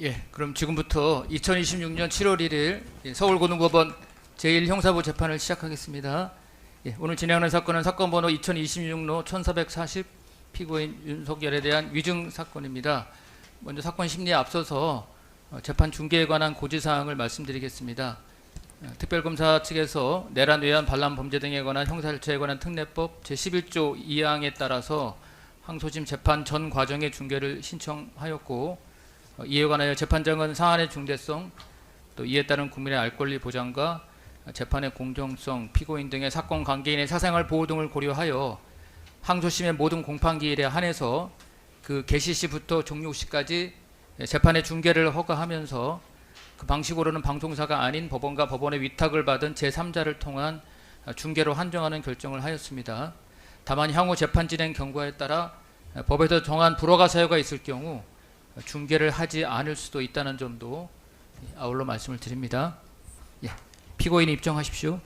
예, 그럼 지금부터 2026년 7월 1일 서울고등법원 제1형사부 재판을 시작하겠습니다. 예, 오늘 진행하는 사건은 사건 번호 2026로 1440 피고인 윤석열에 대한 위증 사건입니다. 먼저 사건 심리에 앞서서 재판 중계에 관한 고지사항을 말씀드리겠습니다. 특별검사 측에서 내란, 외환, 반란 범죄 등에 관한 형사절차에 관한 특례법 제11조 2항에 따라서 항소심 재판 전 과정의 중계를 신청하였고, 이에 관하여 재판장은 사안의 중대성, 또 이에 따른 국민의 알 권리 보장과 재판의 공정성, 피고인 등의 사건 관계인의 사생활 보호 등을 고려하여 항소심의 모든 공판기일에 한해서 그 개시 시부터 종료 시까지 재판의 중계를 허가하면서 그 방식으로는 방송사가 아닌 법원과 법원의 위탁을 받은 제3자를 통한 중계로 한정하는 결정을 하였습니다. 다만 향후 재판 진행 경과에 따라 법에서 정한 불허가 사유가 있을 경우 중계를 하지 않을 수도 있다는 점도 아울러 말씀을 드립니다. 예, 피고인 입정하십시오.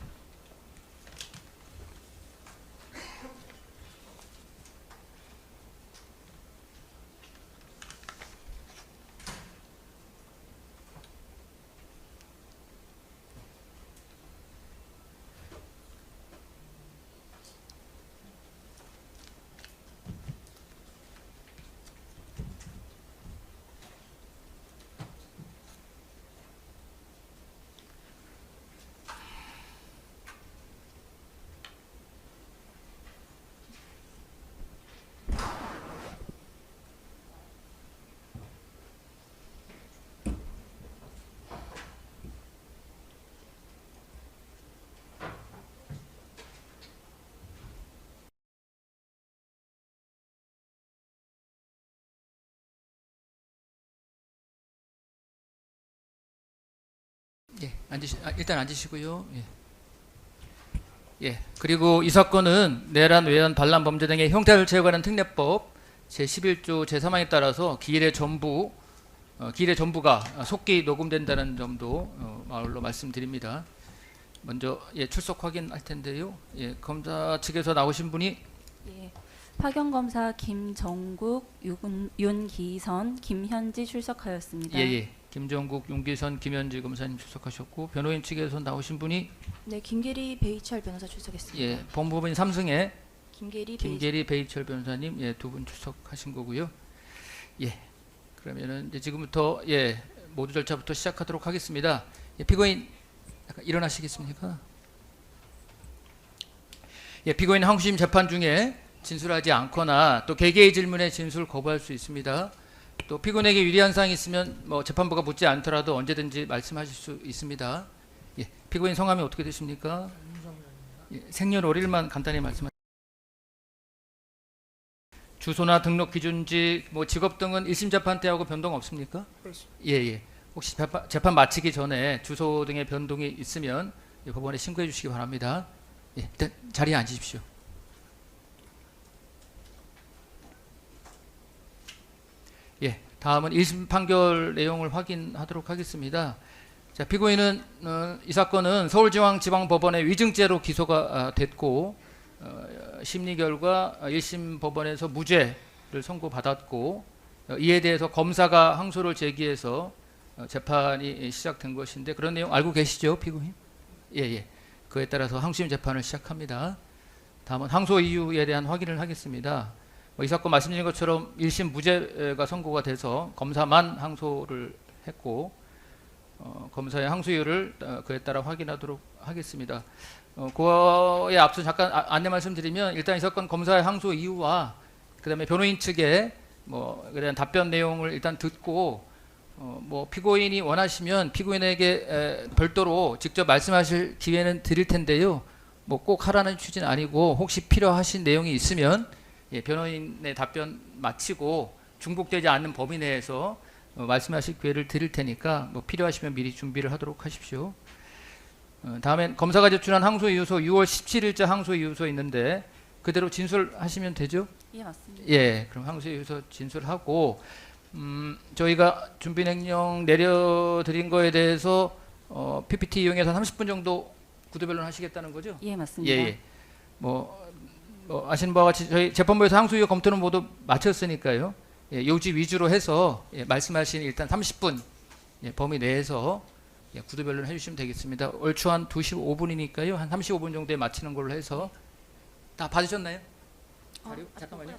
예, 일단 앉으시고요. 예. 예, 그리고 이 사건은 내란, 외환, 반란 범죄 등의 형사 절차에 관한 특례법 제11조 제3항에 따라서 기일의 전부가 속기 녹음된다는 점도 아울러 말씀드립니다. 먼저 출석 확인할 텐데요. 예, 검사 측에서 나오신 분이 예, 파견검사 김정국, 윤기선, 김현지 출석하였습니다. 예. 김정국, 윤기선, 김현지 검사님 출석하셨고, 변호인 측에서 나오신 분이 네, 김계리 베이철 변호사 출석했습니다. 예, 법무법인 3승의 김계리 베이철 변호사님 두 분 출석하신 거고요. 예, 그러면은 이제 지금부터 모두 절차부터 시작하도록 하겠습니다. 피고인 약간 일어나시겠습니까? 피고인 항소심 재판 중에 진술하지 않거나 또 개개의 질문에 진술 거부할 수 있습니다. 또 피고인에게 유리한 사항이 있으면 재판부가 묻지 않더라도 언제든지 말씀하실 수 있습니다. 피고인 성함이 어떻게 되십니까? 생년월일만 간단히 말씀하세요. 주소나 등록 기준지, 직업 등은 1심 재판 때하고 변동 없습니까? 예. 혹시 재판 마치기 전에 주소 등의 변동이 있으면 법원에 신고해 주시기 바랍니다. 일단 자리에 앉으십시오. 다음은 1심 판결 내용을 확인하도록 하겠습니다. 자, 피고인은 이 사건은 서울지방법원의 위증죄로 기소가 됐고, 심리 결과 1심 법원에서 무죄를 선고받았고, 이에 대해서 검사가 항소를 제기해서 재판이 시작된 것인데, 그런 내용 알고 계시죠, 피고인? 예. 그에 따라서 항소심 재판을 시작합니다. 다음은 항소 이유에 대한 확인을 하겠습니다. 이 사건 말씀드린 것처럼 1심 무죄가 선고가 돼서 검사만 항소를 했고, 검사의 항소 이유를 그에 따라 확인하도록 하겠습니다. 그에 앞서 잠깐 안내 말씀드리면, 일단 이 사건 검사의 항소 이유와 그다음에 변호인 측의 그에 대한 답변 내용을 일단 듣고, 피고인이 원하시면 피고인에게 별도로 직접 말씀하실 기회는 드릴 텐데요. 꼭 하라는 취지는 아니고, 혹시 필요하신 내용이 있으면 변호인의 답변 마치고 중복되지 않는 범위 내에서 말씀하실 기회를 드릴 테니까 필요하시면 미리 준비를 하도록 하십시오. 다음엔 검사가 제출한 항소이유서 6월 17일자 항소이유서 있는데 그대로 진술하시면 되죠? 예, 맞습니다. 그럼 항소이유서 진술하고, 저희가 준비명령 내려드린 거에 대해서 PPT 이용해서 30분 정도 구두변론 하시겠다는 거죠? 예, 맞습니다. 아시는 바와 같이 저희 재판부에서 항소이유 검토는 모두 마쳤으니까요. 요지 위주로 해서 말씀하신 일단 30분 범위 내에서 구도 변론을 해주시면 되겠습니다. 얼추 한 2시 5분이니까요. 한 35분 정도에 마치는 걸로 해서 다 받으셨나요? 자료? 잠깐만요.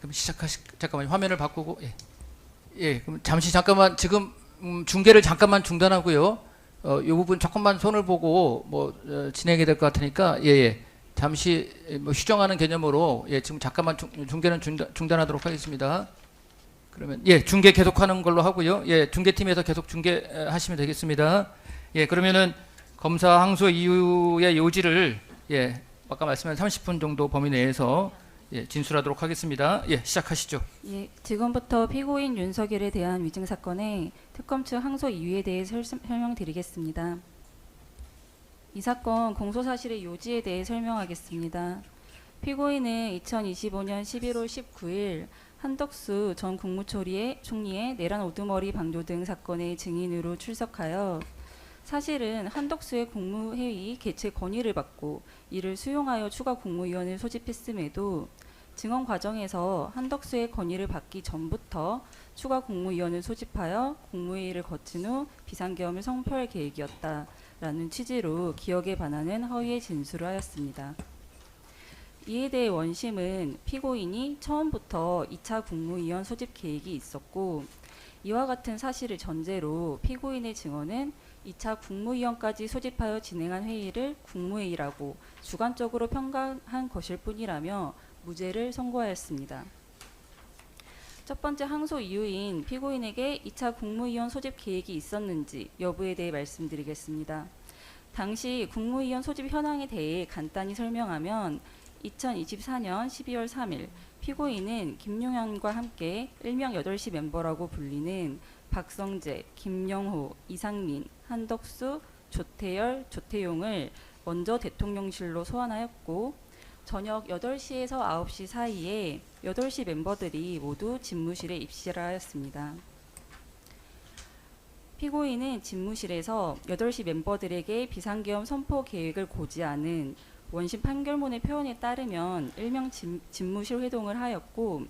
그럼 잠깐만요. 화면을 바꾸고 그럼 잠시 잠깐만 지금 중계를 잠깐만 중단하고요. 이 부분 조금만 손을 보고 진행이 될 것 같으니까 잠시 휴정하는 개념으로 지금 잠깐만 중계는 중단하도록 하겠습니다. 그러면 중계 계속하는 걸로 하고요. 중계팀에서 계속 중계하시면 되겠습니다. 그러면은 검사 항소 이후의 요지를 아까 말씀한 30분 정도 범위 내에서 진술하도록 하겠습니다. 시작하시죠. 지금부터 피고인 윤석열에 대한 위증 사건의 특검 측 항소 이유에 대해 설명드리겠습니다. 이 사건 공소 사실의 요지에 대해 설명하겠습니다. 피고인은 2025년 11월 19일 한덕수 전 국무총리의 내란 우두머리 방조 등 사건의 증인으로 출석하여 사실은 한덕수의 국무회의 개최 건의를 받고 이를 수용하여 추가 국무위원을 소집했음에도 증언 과정에서 한덕수의 건의를 받기 전부터 추가 국무위원을 소집하여 국무회의를 거친 후 비상계엄을 선포할 계획이었다라는 취지로 기억에 반하는 허위의 진술을 하였습니다. 이에 대해 원심은 피고인이 처음부터 2차 국무위원 소집 계획이 있었고 이와 같은 사실을 전제로 피고인의 증언은 2차 국무위원까지 소집하여 진행한 회의를 국무회의라고 주관적으로 평가한 것일 뿐이라며 무죄를 선고하였습니다. 첫 번째 항소 이유인 피고인에게 2차 국무위원 소집 계획이 있었는지 여부에 대해 말씀드리겠습니다. 당시 국무위원 소집 현황에 대해 간단히 설명하면 2024년 12월 3일 피고인은 김용현과 함께 일명 8시 멤버라고 불리는 박성재, 김영호, 이상민, 한덕수, 조태열, 조태용을 먼저 대통령실로 소환하였고 저녁 8시에서 9시 사이에 8시 멤버들이 모두 집무실에 입실을 하였습니다. 피고인은 집무실에서 8시 멤버들에게 비상계엄 선포 계획을 고지하는 원심 판결문의 표현에 따르면 일명 집무실 회동을 하였고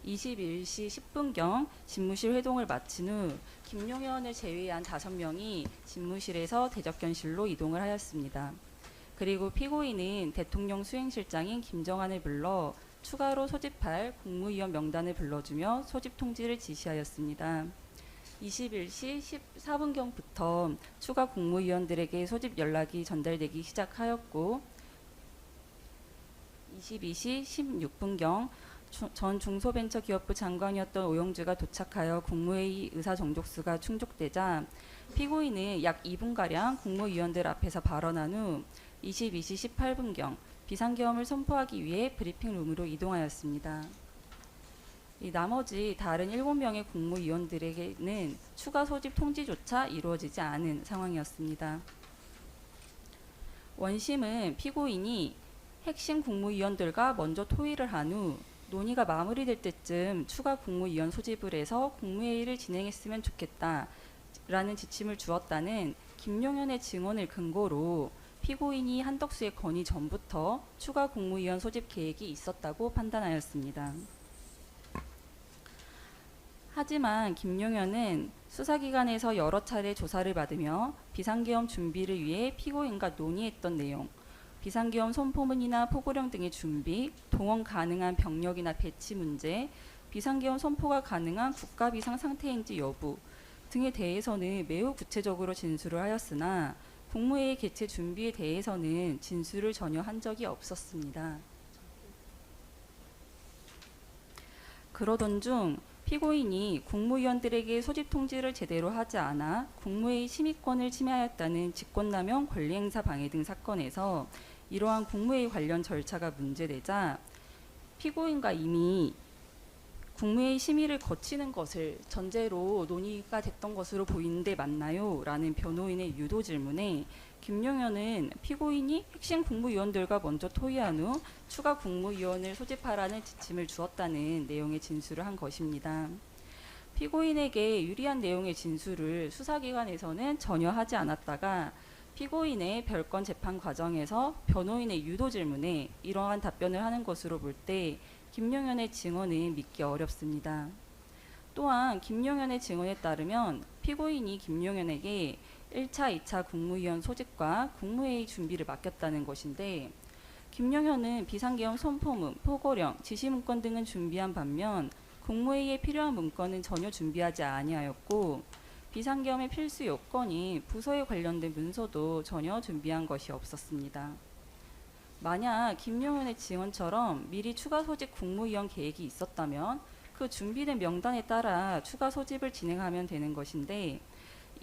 21시 10분경 집무실 회동을 마친 후 김용현을 제외한 5명이 집무실에서 대접견실로 이동을 하였습니다. 그리고 피고인은 대통령 수행실장인 김정한을 불러 추가로 소집할 국무위원 명단을 불러주며 소집 통지를 지시하였습니다. 21시 14분경부터 추가 국무위원들에게 소집 연락이 전달되기 시작하였고 22시 16분경 전 중소벤처기업부 장관이었던 오영주가 도착하여 국무회의 의사정족수가 충족되자 피고인은 약 2분가량 국무위원들 앞에서 발언한 후 22시 18분경 비상계엄을 선포하기 위해 브리핑룸으로 이동하였습니다. 나머지 다른 7명의 국무위원들에게는 추가 소집 통지조차 이루어지지 않은 상황이었습니다. 원심은 피고인이 핵심 국무위원들과 먼저 토의를 한 후 논의가 마무리될 때쯤 추가 국무위원 소집을 해서 국무회의를 진행했으면 좋겠다라는 지침을 주었다는 김용현의 증언을 근거로 피고인이 한덕수의 건의 전부터 추가 국무위원 소집 계획이 있었다고 판단하였습니다. 하지만 김용현은 수사기관에서 여러 차례 조사를 받으며 비상계엄 준비를 위해 피고인과 논의했던 내용, 비상계엄 선포문이나 포고령 등의 준비, 동원 가능한 병력이나 배치 문제, 비상계엄 선포가 가능한 국가 비상 상태인지 여부 등에 대해서는 매우 구체적으로 진술을 하였으나 국무회의 개최 준비에 대해서는 진술을 전혀 한 적이 없었습니다. 그러던 중 피고인이 국무위원들에게 소집 통지를 제대로 하지 않아 국무회의 심의권을 침해하였다는 직권남용, 권리행사 방해 등 사건에서 이러한 국무회의 관련 절차가 문제되자 피고인과 이미 국무회의 심의를 거치는 것을 전제로 논의가 됐던 것으로 보이는데 맞나요? 라는 변호인의 유도 질문에 김용현은 피고인이 핵심 국무위원들과 먼저 토의한 후 추가 국무위원을 소집하라는 지침을 주었다는 내용의 진술을 한 것입니다. 피고인에게 유리한 내용의 진술을 수사기관에서는 전혀 하지 않았다가 피고인의 별건 재판 과정에서 변호인의 유도 질문에 이러한 답변을 하는 것으로 볼 때 김용현의 증언은 믿기 어렵습니다. 또한 김용현의 증언에 따르면 피고인이 김용현에게 1차, 2차 국무위원 소집과 국무회의 준비를 맡겼다는 것인데 김용현은 비상계엄 선포문, 포고령, 지시문건 등은 준비한 반면 국무회의에 필요한 문건은 전혀 준비하지 아니하였고 비상계엄의 필수 요건이 부서에 관련된 문서도 전혀 준비한 것이 없었습니다. 만약 김용현의 증언처럼 미리 추가 소집 국무위원 계획이 있었다면 그 준비된 명단에 따라 추가 소집을 진행하면 되는 것인데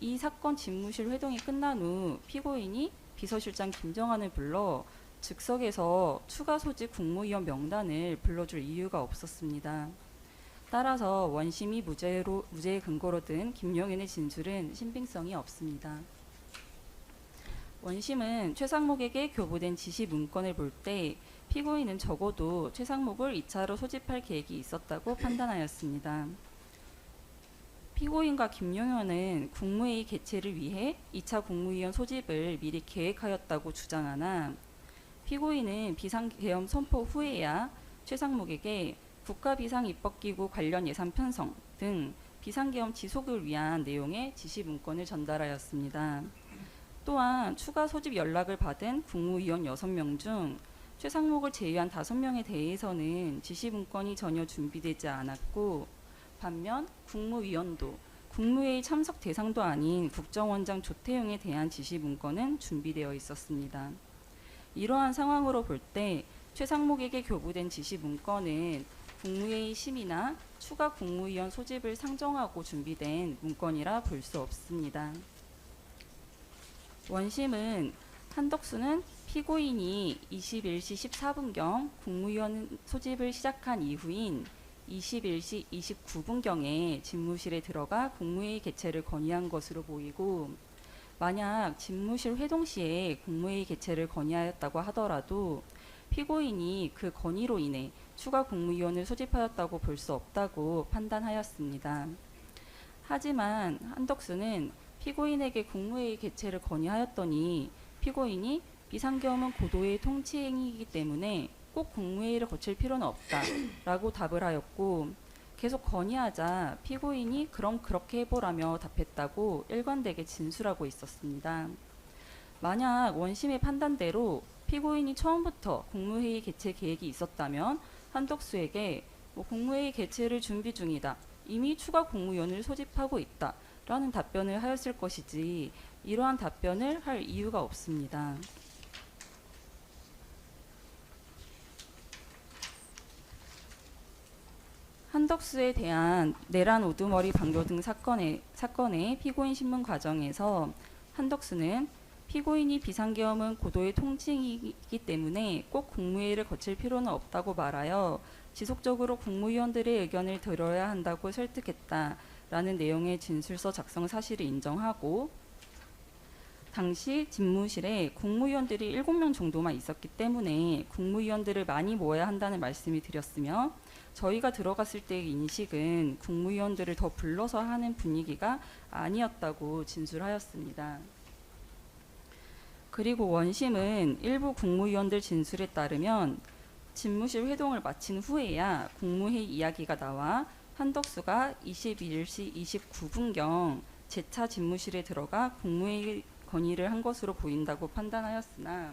이 사건 집무실 회동이 끝난 후 피고인이 비서실장 김정환을 불러 즉석에서 추가 소집 국무위원 명단을 불러줄 이유가 없었습니다. 따라서 원심이 무죄의 근거로 든 김용현의 진술은 신빙성이 없습니다. 원심은 최상목에게 교부된 지시 문건을 볼 때 피고인은 적어도 최상목을 2차로 소집할 계획이 있었다고 판단하였습니다. 피고인과 김용현은 국무회의 개최를 위해 2차 국무위원 소집을 미리 계획하였다고 주장하나 피고인은 비상계엄 선포 후에야 최상목에게 국가비상입법기구 관련 예산 편성 등 비상계엄 지속을 위한 내용의 지시 문건을 전달하였습니다. 또한 추가 소집 연락을 받은 국무위원 6명 중 최상목을 제외한 5명에 대해서는 지시 문건이 전혀 준비되지 않았고 반면 국무위원도 국무회의 참석 대상도 아닌 국정원장 조태용에 대한 지시 문건은 준비되어 있었습니다. 이러한 상황으로 볼 때 최상목에게 교부된 지시 문건은 국무회의 심의나 추가 국무위원 소집을 상정하고 준비된 문건이라 볼 수 없습니다. 원심은 한덕수는 피고인이 21시 14분경 국무위원 소집을 시작한 이후인 21시 29분경에 집무실에 들어가 국무회의 개최를 건의한 것으로 보이고 만약 집무실 회동 시에 국무회의 개최를 건의하였다고 하더라도 피고인이 그 건의로 인해 추가 국무위원을 소집하였다고 볼 수 없다고 판단하였습니다. 하지만 한덕수는 피고인에게 국무회의 개최를 건의하였더니 피고인이 비상계엄은 고도의 통치행위이기 때문에 꼭 국무회의를 거칠 필요는 없다라고 답을 하였고 계속 건의하자 피고인이 그럼 그렇게 해보라며 답했다고 일관되게 진술하고 있었습니다. 만약 원심의 판단대로 피고인이 처음부터 국무회의 개최 계획이 있었다면 한덕수에게 국무회의 개최를 준비 중이다. 이미 추가 국무위원을 소집하고 있다. 라는 답변을 하였을 것이지 이러한 답변을 할 이유가 없습니다. 한덕수에 대한 내란 우두머리 방조 등 사건의 피고인 신문 과정에서 한덕수는 피고인이 비상계엄은 고도의 통칭이기 때문에 꼭 국무회의를 거칠 필요는 없다고 말하여 지속적으로 국무위원들의 의견을 들어야 한다고 설득했다라는 내용의 진술서 작성 사실을 인정하고 당시 집무실에 국무위원들이 7명 정도만 있었기 때문에 국무위원들을 많이 모아야 한다는 말씀을 드렸으며 저희가 들어갔을 때의 인식은 국무위원들을 더 불러서 하는 분위기가 아니었다고 진술하였습니다. 그리고 원심은 일부 국무위원들 진술에 따르면 집무실 회동을 마친 후에야 국무회의 이야기가 나와 한덕수가 21시 29분경 재차 집무실에 들어가 국무회의 건의를 한 것으로 보인다고 판단하였으나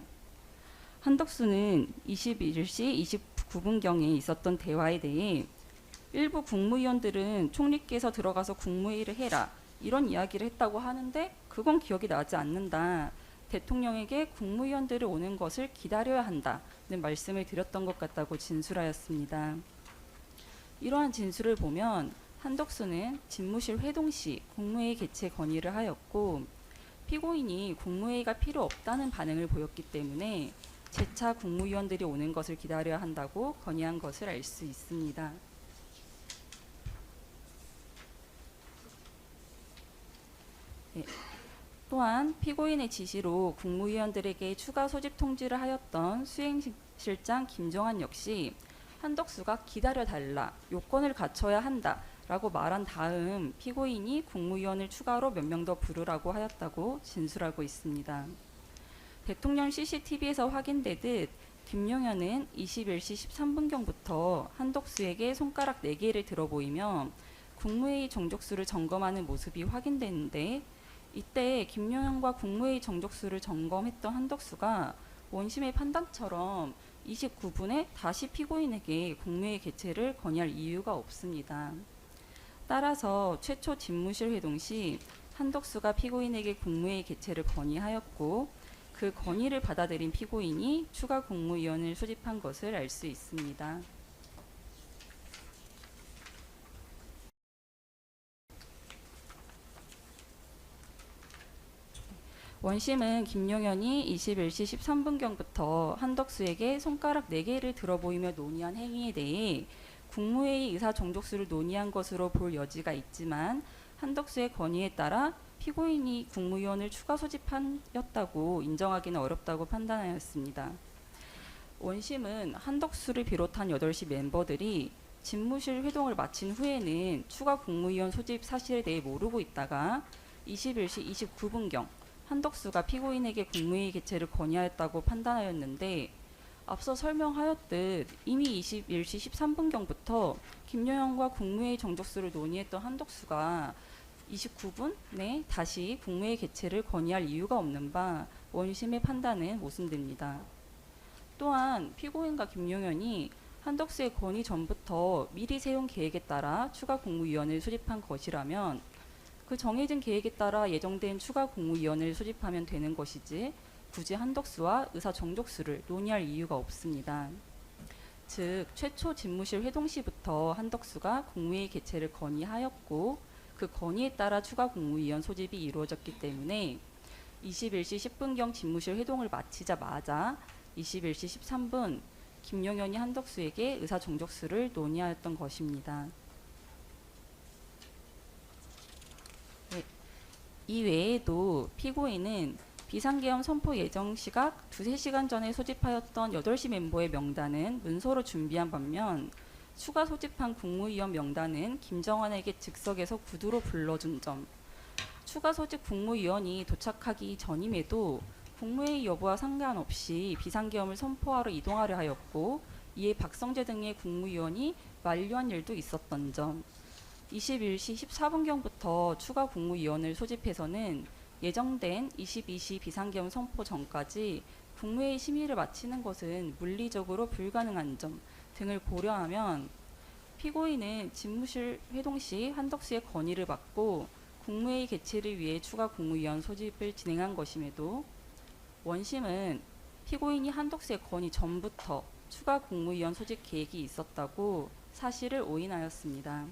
한덕수는 21시 29분경에 있었던 대화에 대해 일부 국무위원들은 총리께서 들어가서 국무회의를 해라 이런 이야기를 했다고 하는데 그건 기억이 나지 않는다. 대통령에게 국무위원들이 오는 것을 기다려야 한다는 말씀을 드렸던 것 같다고 진술하였습니다. 이러한 진술을 보면 한덕수는 집무실 회동 시 국무회의 개최 건의를 하였고 피고인이 국무회의가 필요 없다는 반응을 보였기 때문에 재차 국무위원들이 오는 것을 기다려야 한다고 건의한 것을 알 수 있습니다. 네. 또한 피고인의 지시로 국무위원들에게 추가 소집 통지를 하였던 수행실장 김정환 역시 한덕수가 기다려달라, 요건을 갖춰야 한다 라고 말한 다음 피고인이 국무위원을 추가로 몇 명 더 부르라고 하였다고 진술하고 있습니다. 대통령 CCTV에서 확인되듯 김용현은 21시 13분경부터 한덕수에게 손가락 4개를 들어 보이며 국무회의 정족수를 점검하는 모습이 확인되는데, 이때 김용현과 국무회의 정족수를 점검했던 한덕수가 원심의 판단처럼 29분에 다시 피고인에게 국무회의 개최를 건의할 이유가 없습니다. 따라서 최초 집무실 회동 시 한덕수가 피고인에게 국무회의 개최를 건의하였고, 그 건의를 받아들인 피고인이 추가 국무위원을 소집한 것을 알 수 있습니다. 원심은 김용현이 21시 13분경부터 한덕수에게 손가락 4개를 들어 보이며 논의한 행위에 대해 국무회의 의사 정족수를 논의한 것으로 볼 여지가 있지만, 한덕수의 건의에 따라 피고인이 국무위원을 추가 소집하였다고 인정하기는 어렵다고 판단하였습니다. 원심은 한덕수를 비롯한 8시 멤버들이 집무실 회동을 마친 후에는 추가 국무위원 소집 사실에 대해 모르고 있다가 21시 29분경 한덕수가 피고인에게 국무회의 개최를 건의하였다고 판단하였는데, 앞서 설명하였듯 이미 21시 13분경부터 김용현과 국무회의 정족수를 논의했던 한덕수가 29분에 다시 국무회의 개최를 건의할 이유가 없는 바 원심의 판단은 모순됩니다. 또한 피고인과 김용현이 한덕수의 건의 전부터 미리 세운 계획에 따라 추가 국무위원을 소집한 것이라면 그 정해진 계획에 따라 예정된 추가 국무위원을 소집하면 되는 것이지, 굳이 한덕수와 의사 정족수를 논의할 이유가 없습니다. 즉, 최초 집무실 회동 시부터 한덕수가 국무회의 개최를 건의하였고, 그 건의에 따라 추가 국무위원 소집이 이루어졌기 때문에 21시 10분경 집무실 회동을 마치자마자 21시 13분 김용현이 한덕수에게 의사 정족수를 논의하였던 것입니다. 네. 이 외에도 피고인은 비상계엄 선포 예정 시각 2-3시간 전에 소집하였던 8시 멤버의 명단은 문서로 준비한 반면, 추가 소집한 국무위원 명단은 김정환에게 즉석에서 구두로 불러준 점, 추가 소집 국무위원이 도착하기 전임에도 국무회의 여부와 상관없이 비상계엄을 선포하러 이동하려 하였고, 이에 박성재 등의 국무위원이 만류한 일도 있었던 점, 21시 14분경부터 추가 국무위원을 소집해서는 예정된 22시 비상계엄 선포 전까지 국무회의 심의를 마치는 것은 물리적으로 불가능한 점 등을 고려하면, 피고인은 집무실 회동 시 한덕수의 건의를 받고 국무회의 개최를 위해 추가 국무위원 소집을 진행한 것임에도, 원심은 피고인이 한덕수의 건의 전부터 추가 국무위원 소집 계획이 있었다고 사실을 오인하였습니다.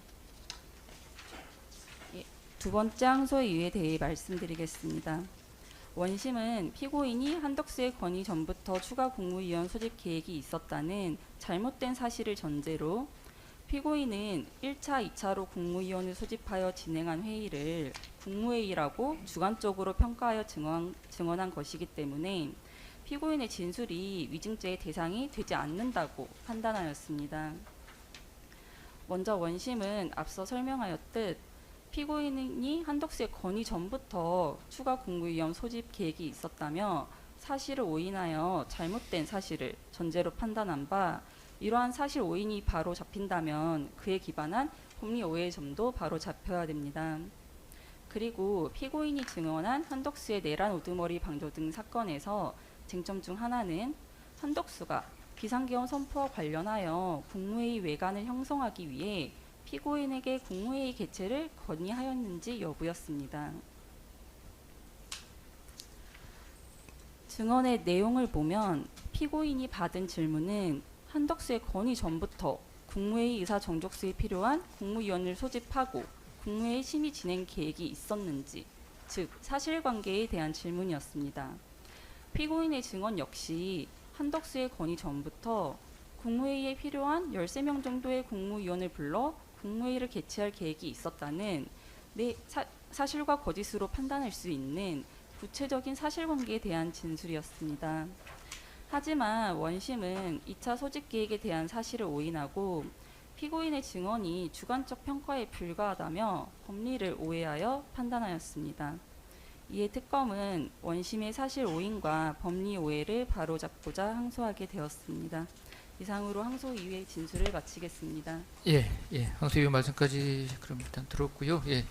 두 번째 항소 이유에 대해 말씀드리겠습니다. 원심은 피고인이 한덕수의 건의 전부터 추가 국무위원 소집 계획이 있었다는 잘못된 사실을 전제로 피고인은 1차, 2차로 국무위원을 소집하여 진행한 회의를 국무회의라고 주관적으로 평가하여 증언한 것이기 때문에 피고인의 진술이 위증죄의 대상이 되지 않는다고 판단하였습니다. 먼저 원심은 앞서 설명하였듯 피고인이 한덕수의 건의 전부터 추가 국무위원 소집 계획이 있었다며 사실을 오인하여 잘못된 사실을 전제로 판단한 바, 이러한 사실 오인이 바로 잡힌다면 그에 기반한 법리 오해의 점도 바로 잡혀야 됩니다. 그리고 피고인이 증언한 한덕수의 내란 우두머리 방조 등 사건에서 쟁점 중 하나는 한덕수가 비상계엄 선포와 관련하여 국무회의 외관을 형성하기 위해 피고인에게 국무회의 개최를 건의하였는지 여부였습니다. 증언의 내용을 보면 피고인이 받은 질문은 한덕수의 건의 전부터 국무회의 의사 정족수에 필요한 국무위원을 소집하고 국무회의 심의 진행 계획이 있었는지, 즉 사실관계에 대한 질문이었습니다. 피고인의 증언 역시 한덕수의 건의 전부터 국무회의에 필요한 13명 정도의 국무위원을 불러 국무회의를 개최할 계획이 있었다는 사실과 거짓으로 판단할 수 있는 구체적인 사실관계에 대한 진술이었습니다. 하지만 원심은 2차 소집 계획에 대한 사실을 오인하고 피고인의 증언이 주관적 평가에 불과하다며 법리를 오해하여 판단하였습니다. 이에 특검은 원심의 사실 오인과 법리 오해를 바로잡고자 항소하게 되었습니다. 이상으로 항소 이후의 진술을 마치겠습니다. 예, 예. 항소위원 말씀까지 그럼 일단 들었고요. 예.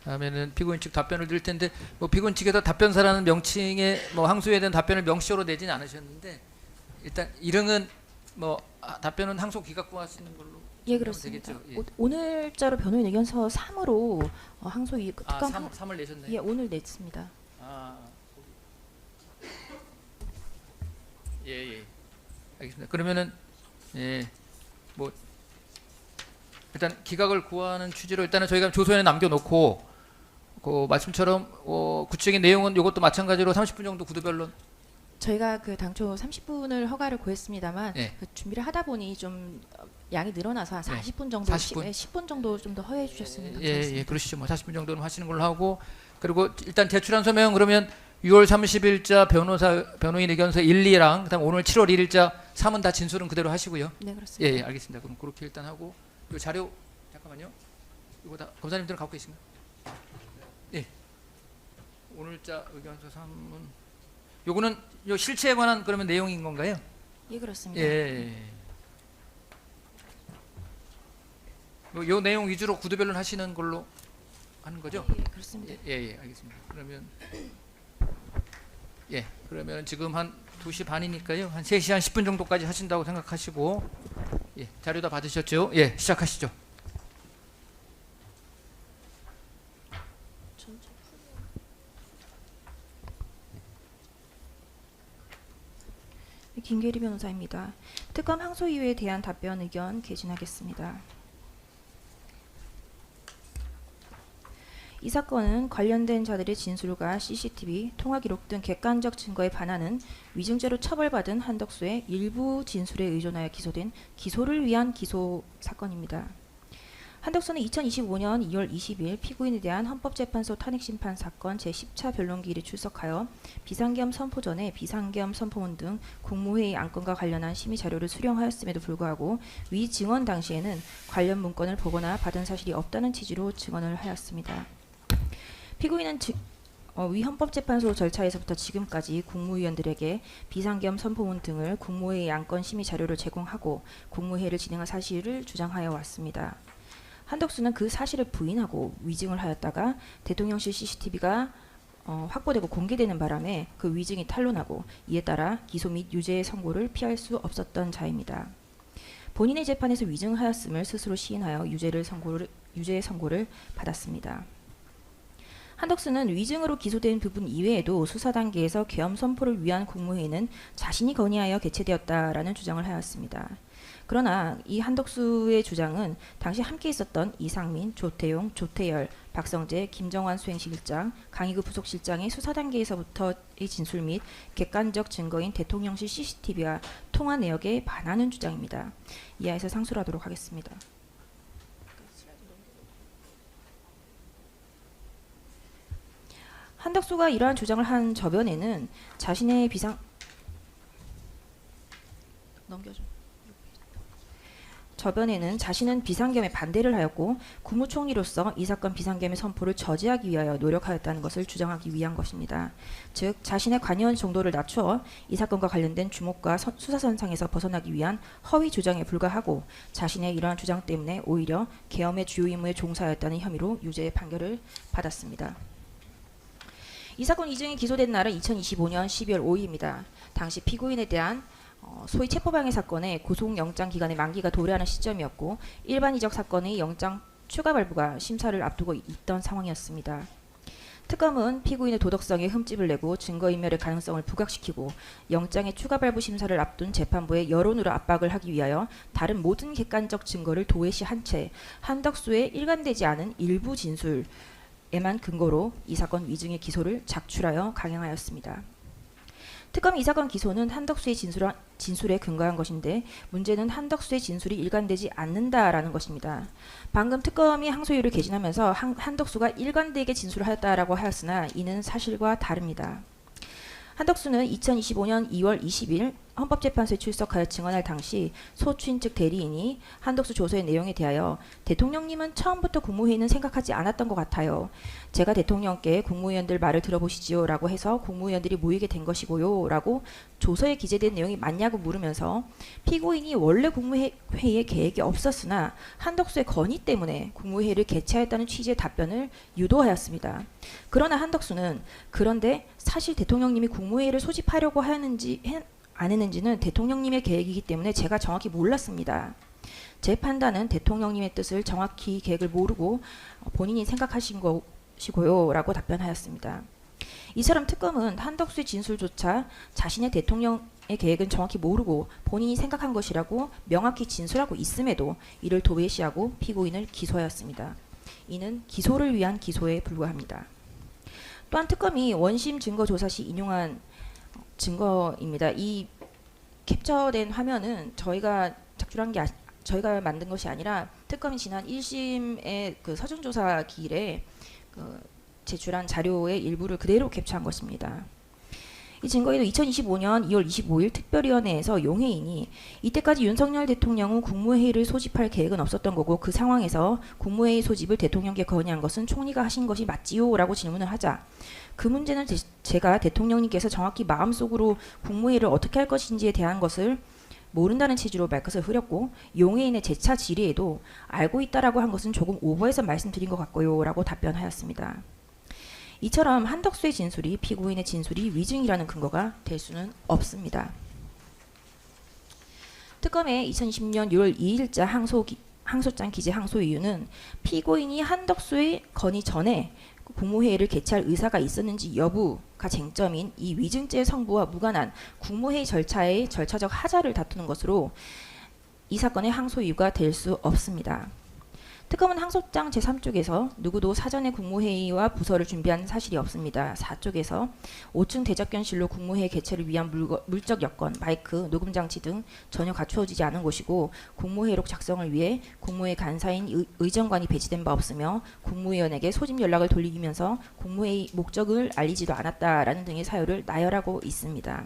다음에는 피고인 측 답변을 드릴 텐데 뭐 피고인 측에서 답변사라는 명칭에 뭐 항소에 대한 답변을 명시로 내지는 않으셨는데 일단 일응은 뭐 답변은 항소 기각부 하시는 걸로 예, 그렇습니다. 되겠죠? 예. 오늘자로 변호인 의견서 3으로 항소 이 아, 특검 3을 내셨나요? 예, 오늘 냈습니다. 아, 예, 예. 알겠습니다. 그러면은 예, 뭐 일단 기각을 구하는 취지로 일단은 저희가 조서에 남겨놓고 그 말씀처럼 구체적인 내용은 이것도 마찬가지로 30분 정도 구두변론. 저희가 그 당초 30분을 허가를 구했습니다만 예. 그 준비를 하다 보니 좀 양이 늘어나서 한 네. 40분 정도 40분? 10분 정도 좀 더 허용해 주셨으면 예, 감사하겠습니다. 예, 그러시죠. 뭐 40분 정도는 하시는 걸로 하고 그리고 일단 제출한 서명 그러면 6월 30일자 변호인 의견서 1, 2랑 그다음 오늘 7월 1일자 3은 다 진술은 그대로 하시고요. 네, 예, 그렇습니다. 예, 알겠습니다. 그럼 그렇게 일단 하고 이 자료 잠깐만요. 이거 다 검사님들은 갖고 계신가요? 예. 오늘자 의견서 3은 요거는 요 실체에 관한 그러면 내용인 건가요? 예, 그렇습니다. 예. 요 내용 위주로 구두변론 하시는 걸로 하는 거죠? 예, 그렇습니다. 예, 알겠습니다. 그러면 지금 한 2시 반이니까요. 한 3시 한 10분 정도까지 하신다고 생각하시고 예, 자료 다 받으셨죠? 예, 시작하시죠. 김계리 변호사입니다. 특검 항소 이유에 대한 답변 의견 개진하겠습니다. 이 사건은 관련된 자들의 진술과 CCTV, 통화 기록 등 객관적 증거에 반하는 위증죄로 처벌받은 한덕수의 일부 진술에 의존하여 기소된 기소를 위한 기소 사건입니다. 한덕수는 2025년 2월 20일 피고인에 대한 헌법재판소 탄핵심판 사건 제10차 변론기일에 출석하여 비상계엄 선포 전에 비상계엄 선포문 등 국무회의 안건과 관련한 심의 자료를 수령하였음에도 불구하고 위 증언 당시에는 관련 문건을 보거나 받은 사실이 없다는 취지로 증언을 하였습니다. 피고인은 위 헌법재판소 절차에서부터 지금까지 국무위원들에게 비상계엄 선포문 등을 국무회의 안건 심의 자료를 제공하고 국무회의를 진행한 사실을 주장하여 왔습니다. 한덕수는 그 사실을 부인하고 위증을 하였다가 대통령실 CCTV가 확보되고 공개되는 바람에 그 위증이 탄로나고 이에 따라 기소 및 유죄의 선고를 피할 수 없었던 자입니다. 본인의 재판에서 위증하였음을 스스로 시인하여 유죄의 선고를 받았습니다. 한덕수는 위증으로 기소된 부분 이외에도 수사 단계에서 계엄 선포를 위한 국무회의는 자신이 건의하여 개최되었다라는 주장을 하였습니다. 그러나 이 한덕수의 주장은 당시 함께 있었던 이상민, 조태용, 조태열, 박성재, 김정환 수행실장, 강희구 부속실장의 수사 단계에서부터의 진술 및 객관적 증거인 대통령실 CCTV와 통화 내역에 반하는 주장입니다. 이하에서 상소를 하도록 하겠습니다. 한덕수가 이러한 주장을 한 저변에는 자신의 저변에는 자신은 비상계엄에 반대를 하였고 국무총리로서 이 사건 비상계엄의 선포를 저지하기 위하여 노력하였다는 것을 주장하기 위한 것입니다. 즉 자신의 관여한 정도를 낮춰 이 사건과 관련된 주목과 수사선상에서 벗어나기 위한 허위 주장에 불과하고 자신의 이러한 주장 때문에 오히려 계엄의 주요 임무에 종사하였다는 혐의로 유죄의 판결을 받았습니다. 이 사건 이중이 기소된 날은 2025년 12월 5일입니다. 당시 피고인에 대한 소위 체포방해 사건의 구속영장 기간의 만기가 도래하는 시점이었고 일반 이적 사건의 영장 추가 발부가 심사를 앞두고 있던 상황이었습니다. 특검은 피고인의 도덕성에 흠집을 내고 증거인멸의 가능성을 부각시키고 영장의 추가 발부 심사를 앞둔 재판부의 여론으로 압박을 하기 위하여 다른 모든 객관적 증거를 도외시한 채 한덕수의 일관되지 않은 일부 진술에만 근거로 이 사건 위증의 기소를 작출하여 강행하였습니다. 특검이 이 사건 기소는 한덕수의 진술에 근거한 것인데 문제는 한덕수의 진술이 일관되지 않는다라는 것입니다. 방금 특검이 항소유를 개진하면서 한덕수가 일관되게 진술을 하였다라고 하였으나 이는 사실과 다릅니다. 한덕수는 2025년 2월 20일 헌법재판소에 출석하여 증언할 당시 소추인 측 대리인이 한덕수 조서의 내용에 대하여 대통령님은 처음부터 국무회의는 생각하지 않았던 것 같아요. 제가 대통령께 국무위원들 말을 들어보시지요 라고 해서 국무위원들이 모이게 된 것이고요 라고 조서에 기재된 내용이 맞냐고 물으면서 피고인이 원래 국무회의에 계획이 없었으나 한덕수의 건의 때문에 국무회의를 개최하였다는 취지의 답변을 유도하였습니다. 그러나 한덕수는 그런데 사실 대통령님이 국무회의를 소집하려고 하였는지 안 했는지는 대통령님의 계획이기 때문에 제가 정확히 몰랐습니다. 제 판단은 대통령님의 뜻을 정확히 계획을 모르고 본인이 생각하신 것이고요 라고 답변하였습니다. 이처럼 특검은 한덕수의 진술조차 자신의 대통령의 계획은 정확히 모르고 본인이 생각한 것이라고 명확히 진술하고 있음에도 이를 도외시하고 피고인을 기소하였습니다. 이는 기소를 위한 기소에 불과합니다. 또한 특검이 원심 증거 조사 시 인용한 증거입니다. 이 캡처된 화면은 저희가 작출한 게 저희가 만든 것이 아니라 특검이 지난 1심의 그 서준조사 기일에 제출한 자료의 일부를 그대로 캡처한 것입니다. 이 증거에도 2025년 2월 25일 특별위원회에서 용해인이 이때까지 윤석열 대통령은 국무회의를 소집할 계획은 없었던 거고 그 상황에서 국무회의 소집을 대통령께 건의한 것은 총리가 하신 것이 맞지요? 라고 질문을 하자 그 문제는 제가 대통령님께서 정확히 마음속으로 국무회의를 어떻게 할 것인지에 대한 것을 모른다는 취지로 말끝을 흐렸고 용해인의 재차 질의에도 알고 있다라고 한 것은 조금 오버해서 말씀드린 것 같고요 라고 답변하였습니다. 이처럼 한덕수의 진술이 피고인의 진술이 위증이라는 근거가 될 수는 없습니다. 특검의 2020년 6월 2일자 항소장 기재 항소 이유는 피고인이 한덕수의 건의 전에 국무회의를 개최할 의사가 있었는지 여부가 쟁점인 이 위증죄의 성부와 무관한 국무회의 절차의 절차적 하자를 다투는 것으로 이 사건의 항소 이유가 될 수 없습니다. 특검은 항소장 제3쪽에서 누구도 사전에 국무회의와 부서를 준비한 사실이 없습니다. 4쪽에서 5층 대접견실로 국무회의 개최를 위한 물적 여건, 마이크, 녹음장치 등 전혀 갖추어지지 않은 곳이고 국무회의록 작성을 위해 국무회의 간사인 의정관이 배치된 바 없으며 국무위원에게 소집 연락을 돌리면서 국무회의 목적을 알리지도 않았다라는 등의 사유를 나열하고 있습니다.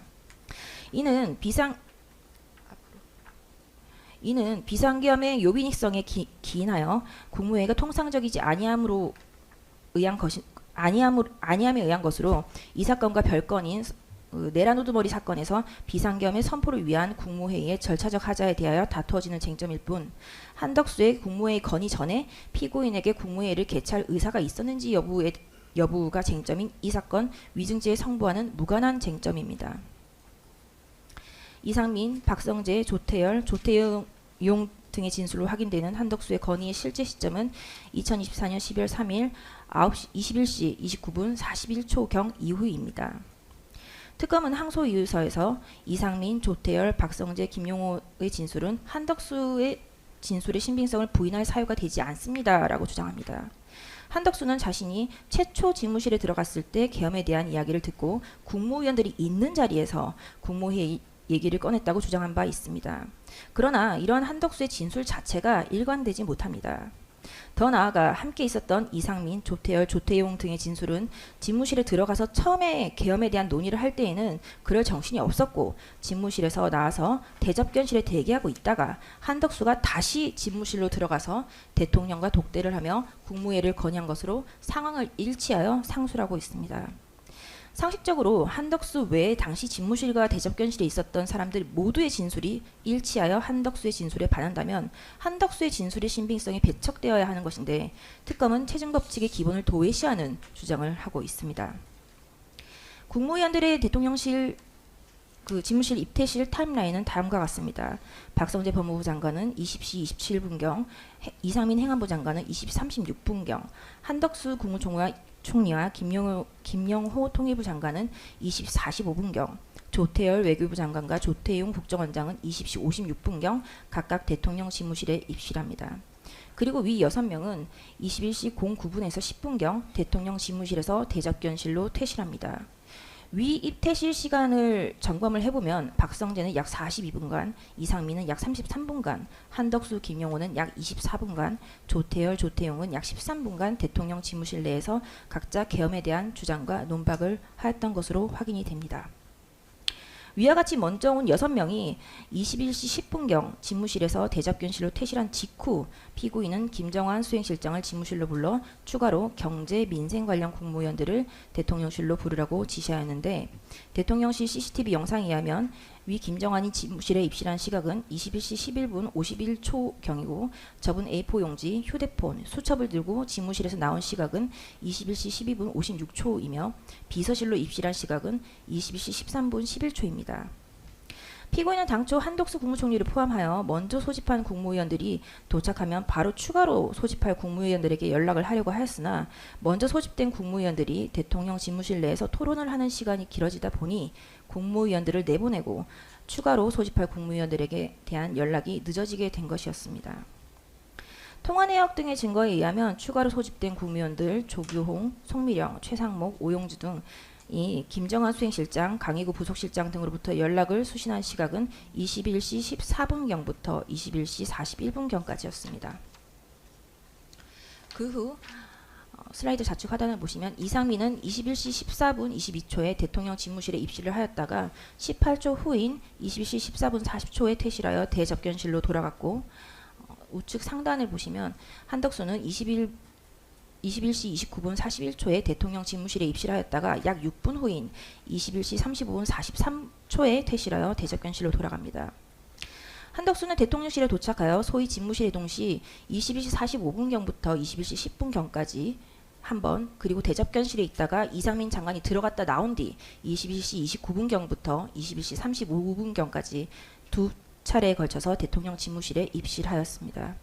이는 비상계엄의 요빈익성에 기인하여 국무회의가 통상적이지 아니함에 의한 것으로 이 사건과 별건인 내란 우두머리 사건에서 비상계엄의 선포를 위한 국무회의의 절차적 하자에 대하여 다투어지는 쟁점일 뿐 한덕수의 국무회의 건의 전에 피고인에게 국무회의를 개최할 의사가 있었는지 여부가 쟁점인 이 사건 위증죄의 성부와는 무관한 쟁점입니다. 이상민, 박성재, 조태열, 조태용 등의 진술로 확인되는 한덕수의 건의의 실제 시점은 2024년 12월 3일 9시 21시 29분 41초경 이후입니다. 특검은 항소 이유서에서 이상민, 조태열, 박성재, 김용호의 진술은 한덕수의 진술의 신빙성을 부인할 사유가 되지 않습니다라고 주장합니다. 한덕수는 자신이 최초 집무실에 들어갔을 때 계엄에 대한 이야기를 듣고 국무위원들이 있는 자리에서 국무회의 얘기를 꺼냈다고 주장한 바 있습니다. 그러나 이러한 한덕수의 진술 자체가 일관되지 못합니다. 더 나아가 함께 있었던 이상민, 조태열, 조태용 등의 진술은 집무실에 들어가서 처음에 계엄에 대한 논의를 할 때에는 그럴 정신이 없었고 집무실에서 나와서 대접견실에 대기하고 있다가 한덕수가 다시 집무실로 들어가서 대통령과 독대를 하며 국무회의를 건의한 것으로 상황을 일치하여 상술하고 있습니다. 상식적으로 한덕수 외에 당시 집무실과 대접견실에 있었던 사람들 모두의 진술이 일치하여 한덕수의 진술에 반한다면 한덕수의 진술의 신빙성이 배척되어야 하는 것인데 특검은 체증법칙의 기본을 도외시하는 주장을 하고 있습니다. 국무위원들의 대통령실 집무실 입퇴실 타임라인은 다음과 같습니다. 박성재 법무부 장관은 20시 27분경, 이상민 행안부 장관은 20시 36분경, 한덕수 국무총리와 김영호 통일부 장관은 20시 45분경, 조태열 외교부 장관과 조태용 국정원장은 20시 56분경 각각 대통령 집무실에 입실합니다. 그리고 위 6명은 21시 09분에서 10분경 대통령 집무실에서 대접견실로 퇴실합니다. 위 입퇴실 시간을 점검을 해보면 박성재는 약 42분간, 이상민은 약 33분간, 한덕수, 김용호는 약 24분간, 조태열, 조태용은 약 13분간 대통령 집무실 내에서 각자 계엄에 대한 주장과 논박을 하였던 것으로 확인이 됩니다. 위와 같이 먼저 온 6명이 21시 10분경 집무실에서 대접견실로 퇴실한 직후 피고인은 김정환 수행실장을 집무실로 불러 추가로 경제 민생 관련 국무위원들을 대통령실로 부르라고 지시하였는데 대통령실 CCTV 영상에 의하면 위 김정환이 집무실에 입실한 시각은 21시 11분 51초경이고 저분 A4 용지, 휴대폰, 수첩을 들고 집무실에서 나온 시각은 21시 12분 56초이며 비서실로 입실한 시각은 21시 13분 11초입니다. 피고인은 당초 한덕수 국무총리를 포함하여 먼저 소집한 국무위원들이 도착하면 바로 추가로 소집할 국무위원들에게 연락을 하려고 하였으나 먼저 소집된 국무위원들이 대통령 집무실 내에서 토론을 하는 시간이 길어지다 보니 국무위원들을 내보내고 추가로 소집할 국무위원들에게 대한 연락이 늦어지게 된 것이었습니다. 통화 내역 등의 증거에 의하면 추가로 소집된 국무위원들 조규홍, 송미령, 최상목, 오용주 등 이 김정환 수행실장, 강희구 부속실장 등으로부터 연락을 수신한 시각은 21시 14분경부터 21시 41분경까지였습니다. 그 후 슬라이드 좌측 하단을 보시면 이상민은 21시 14분 22초에 대통령 집무실에 입실을 하였다가 18초 후인 21시 14분 40초에 퇴실하여 대접견실로 돌아갔고 우측 상단을 보시면 한덕수는 21시 29분 41초에 대통령 집무실에 입실하였다가 약 6분 후인 21시 35분 43초에 퇴실하여 대접견실로 돌아갑니다. 한덕수는 대통령실에 도착하여 소위 집무실 이동 시 21시 45분경부터 21시 10분경까지 한 번, 그리고 대접견실에 있다가 이상민 장관이 들어갔다 나온 뒤 21시 29분경부터 21시 35분경까지 두 차례에 걸쳐서 대통령 집무실에 입실하였습니다.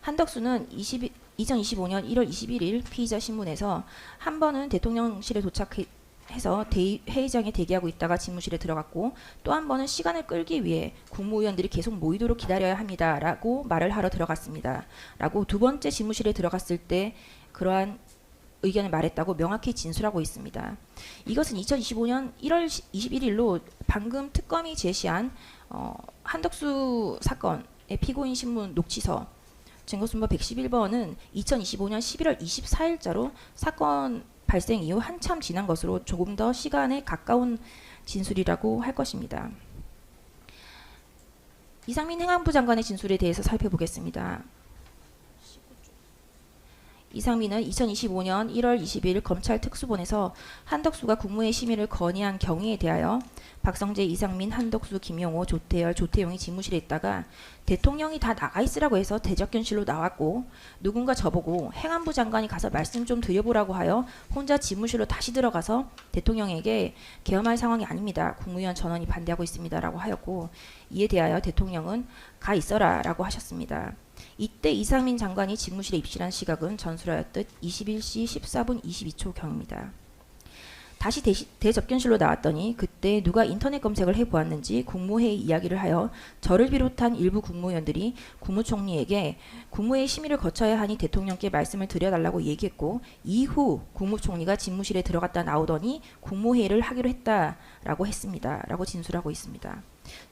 한덕수는 2025년 1월 21일 피의자 신문에서 한 번은 대통령실에 도착해서 회의장에 대기하고 있다가 집무실에 들어갔고 또 한 번은 시간을 끌기 위해 국무위원들이 계속 모이도록 기다려야 합니다. 라고 말을 하러 들어갔습니다. 라고 두 번째 집무실에 들어갔을 때 그러한 의견을 말했다고 명확히 진술하고 있습니다. 이것은 2025년 1월 21일로 방금 특검이 제시한 한덕수 사건의 피고인 신문 녹취서 증거순번 111번은 2025년 11월 24일자로 사건 발생 이후 한참 지난 것으로 조금 더 시간에 가까운 진술이라고 할 것입니다. 이상민 행안부 장관의 진술에 대해서 살펴보겠습니다. 이상민은 2025년 1월 20일 검찰 특수본에서 한덕수가 국무회의 심의를 건의한 경위에 대하여 박성재, 이상민, 한덕수, 김용호, 조태열, 조태용이 집무실에 있다가 대통령이 다 나가 있으라고 해서 대접견실로 나왔고 누군가 저보고 행안부 장관이 가서 말씀 좀 드려보라고 하여 혼자 집무실로 다시 들어가서 대통령에게 계엄할 상황이 아닙니다. 국무위원 전원이 반대하고 있습니다. 라고 하였고 이에 대하여 대통령은 가 있어라 라고 하셨습니다. 이때 이상민 장관이 집무실에 입실한 시각은 전술하였듯 21시 14분 22초경입니다. 다시 대접견실로 나왔더니 그때 누가 인터넷 검색을 해보았는지 국무회의 이야기를 하여 저를 비롯한 일부 국무위원들이 국무총리에게 국무회의 심의를 거쳐야 하니 대통령께 말씀을 드려달라고 얘기했고 이후 국무총리가 집무실에 들어갔다 나오더니 국무회의를 하기로 했다라고 했습니다. 라고 진술하고 있습니다.